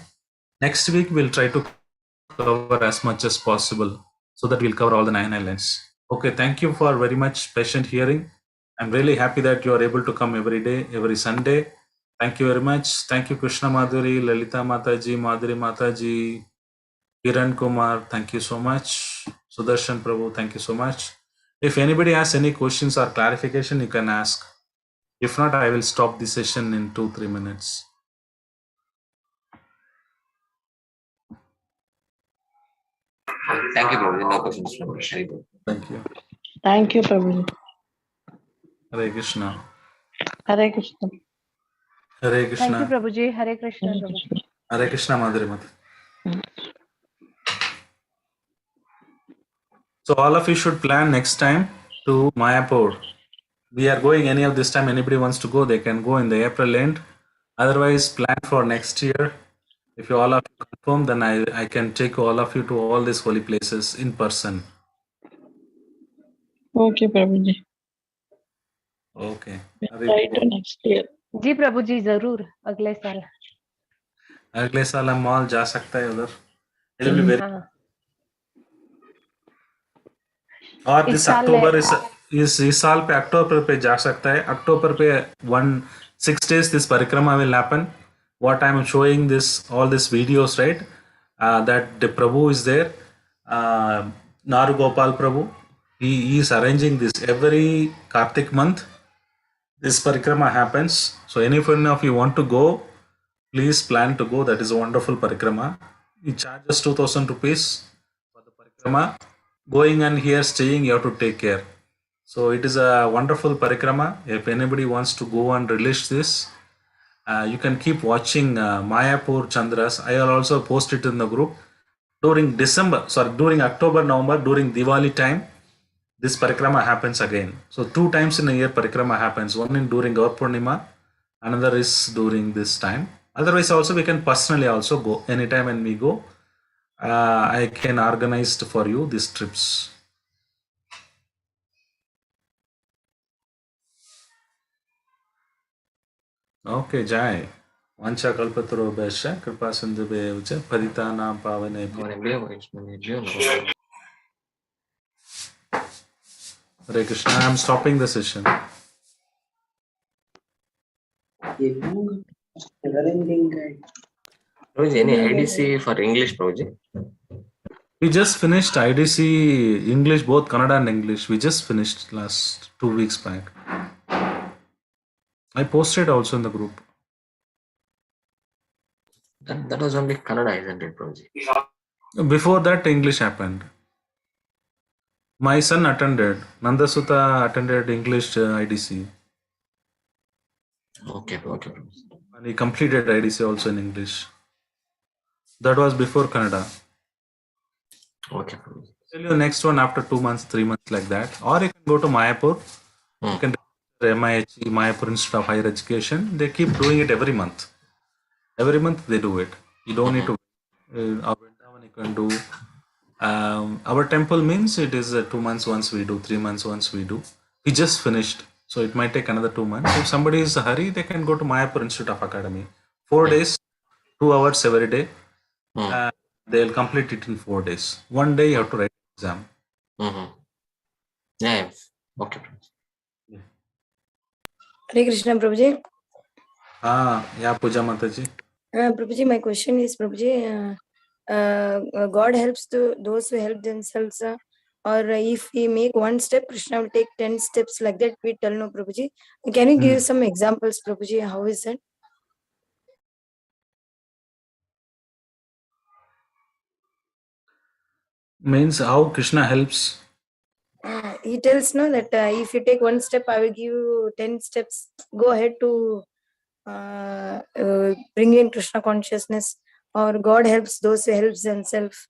Next week, we'll try to cover as much as possible so that we'll cover all the 9 islands. Okay, thank you for very much patient hearing. I'm really happy that you are able to come every day, every Sunday. Thank you very much. Thank you, Krishna Madhuri, Lalita Mataji, Madhuri Mataji, Kiran Kumar, thank you so much. Sudarshan Prabhu, thank you so much. If anybody has any questions or clarification, you can ask. If not, I will stop the session in 2-3 minutes. Thank you, Prabhuji. No questions from me. Very good. Thank you. Thank you, Prabhuji. Hare Krishna. Hare Krishna. Hare Thank you, Krishna. Prabhuji. Hare Krishna, Hare Prabhuji. Krishna. Hare Krishna, Madhuri Mata. So all of you should plan next time to Mayapur. We are going any of this time. Anybody wants to go, they can go in the April end. Otherwise, plan for next year. If you all of you confirm, then I can take all of you to all these holy places in person. Okay, Prabhuji. Okay. Try to next year. जी प्रभुजी जरूर अगले साल अगले साल हम mall जा सकता है उधर. It will be very. हाँ और इस दिस साल अक्टूबर इस साल पे अक्टूबर पे जा सकता है. अक्टूबर पे 6 days this परिक्रमा will happen. What I am showing all these videos, right? That the Prabhu is there. Naru Gopal Prabhu. He is arranging this every Kartik month. This parikrama happens. So any one of you want to go, please plan to go. That is a wonderful parikrama. It charges 2,000 rupees for the parikrama. Going and here staying, you have to take care. So it is a wonderful parikrama. If anybody wants to go and relish this, you can keep watching Mayapur Chandras. I will also post it in the group. During October, November, during Diwali time, this parikrama happens again. So 2 times in a year parikrama happens. One in during Gaur Purnima, another is during this time. Otherwise also we can personally also go. Anytime when we go, I can organize for you these trips. Okay, Jai. Vancha kalpataro besha kripa sindhu bevucha paditana pavane. Hare Krishna. I am stopping the session. Prabhuji, any IDC for English, Prabhuji? We just finished IDC English, both Kannada and English. We just finished last 2 weeks back. I posted also in the group. That was only Kannada, isn't it, Prabhuji? Before that, English happened. My son attended. Nandasuta attended English IDC. Okay, Prabhuji. And he completed IDC also in English. That was before Kannada. Okay, Prabhuji. Tell you next one after 2 months, 3 months like that. Or you can go to Mayapur. You can MIHE, Mayapur Institute of Higher Education. They keep doing it every month. Every month they do it. You don't need to. Our Vrindavan you can do. Our temple means it is 2 months once we do, 3 months once we do. We just finished. So it might take another 2 months. If somebody is in a hurry, they can go to Mayapur Institute of Academy. 4 days, 2 hours every day. They'll complete it in 4 days. 1 day you have to write exam. Yeah. Okay. Hare Krishna, Prabhuji. Yeah, Puja Mataji. Prabhuji, my question is, Prabhuji, God helps those who help themselves, or if we make one step, Krishna will take 10 steps, like that we tell, no, Prabhuji. Can you give some examples, Prabhuji? How is that? Means how Krishna helps. He tells, no, that if you take one step, I will give you 10 steps. Go ahead to bring in Krishna consciousness, or God helps those who helps themselves.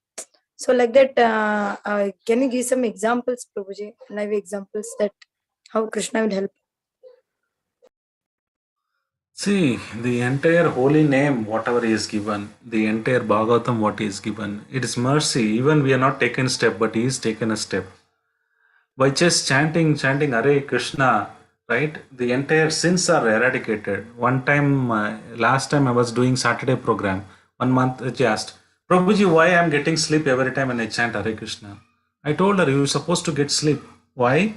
So like that, can you give some examples, Prabhuji, live examples, that how Krishna will help? See, the entire holy name, whatever he is given, the entire Bhagavatam, what he is given, it is mercy. Even we are not taken a step, but he is taken a step. By just chanting Hare Krishna, right, the entire sins are eradicated. One time, last time I was doing Saturday program, 1 month she asked, Prabhuji, why I am getting sleep every time when I chant Hare Krishna? I told her, you are supposed to get sleep. Why?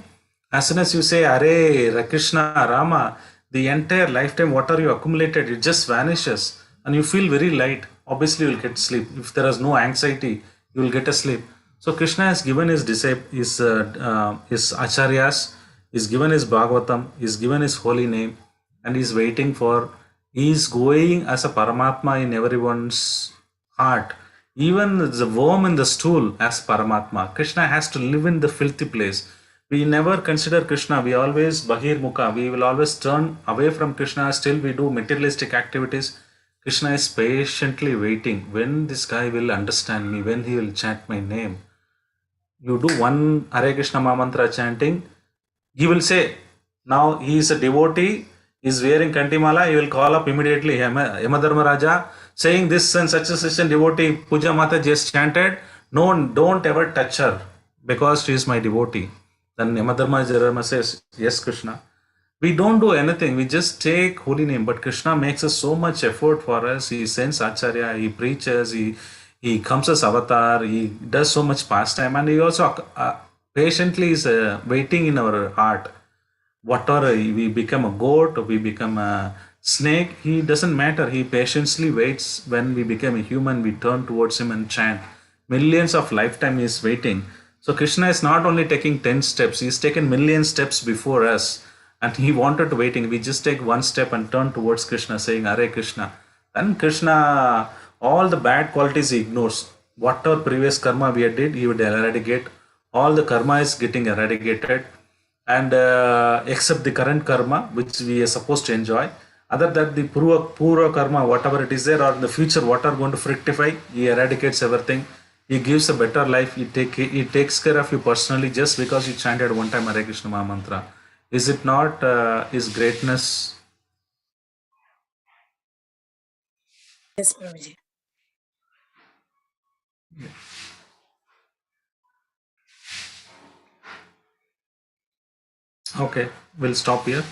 As soon as you say Hare Krishna, Rama, the entire lifetime, what are you accumulated, it just vanishes and you feel very light. Obviously, you will get sleep. If there is no anxiety, you will get a sleep. So Krishna has given his his acharyas, he's given his Bhagavatam, he's given his holy name, and he's waiting for. He's going as a Paramatma in everyone's heart. Even the worm in the stool as Paramatma. Krishna has to live in the filthy place. We never consider Krishna. We always Bahir Mukha. We will always turn away from Krishna. Still, we do materialistic activities. Krishna is patiently waiting when this guy will understand me, when he will chant my name. You do one Hare Krishna Mahamantra chanting, he will say, now he is a devotee, he is wearing Kantimala, he will call up immediately Yamadharmaraja, saying this and such a devotee, Puja Mata just chanted, no, don't ever touch her because she is my devotee. Then Yamadharmaraja says, yes, Krishna. We don't do anything, we just take holy name, but Krishna makes us so much effort for us. He sends Acharya, he preaches, he comes as avatar, he does so much pastime, and he also patiently is waiting in our heart. Whatever we become a goat, we become a snake, he doesn't matter. He patiently waits. When we become a human, we turn towards him and chant. Millions of lifetime he is waiting. So Krishna is not only taking 10 steps, he's taken million steps before us. And he wanted to waiting. We just take one step and turn towards Krishna, saying Hare Krishna. Then Krishna, all the bad qualities he ignores. Whatever previous karma we did, he would eradicate. All the karma is getting eradicated, and except the current karma which we are supposed to enjoy. Other than the pura karma, whatever it is there, or in the future what are going to fructify, he eradicates everything. He gives a better life. He takes care of you personally just because you chanted one time Hare Krishna Mahamantra. Is it not his greatness? Yes, Prabhuji. Okay, we'll stop here.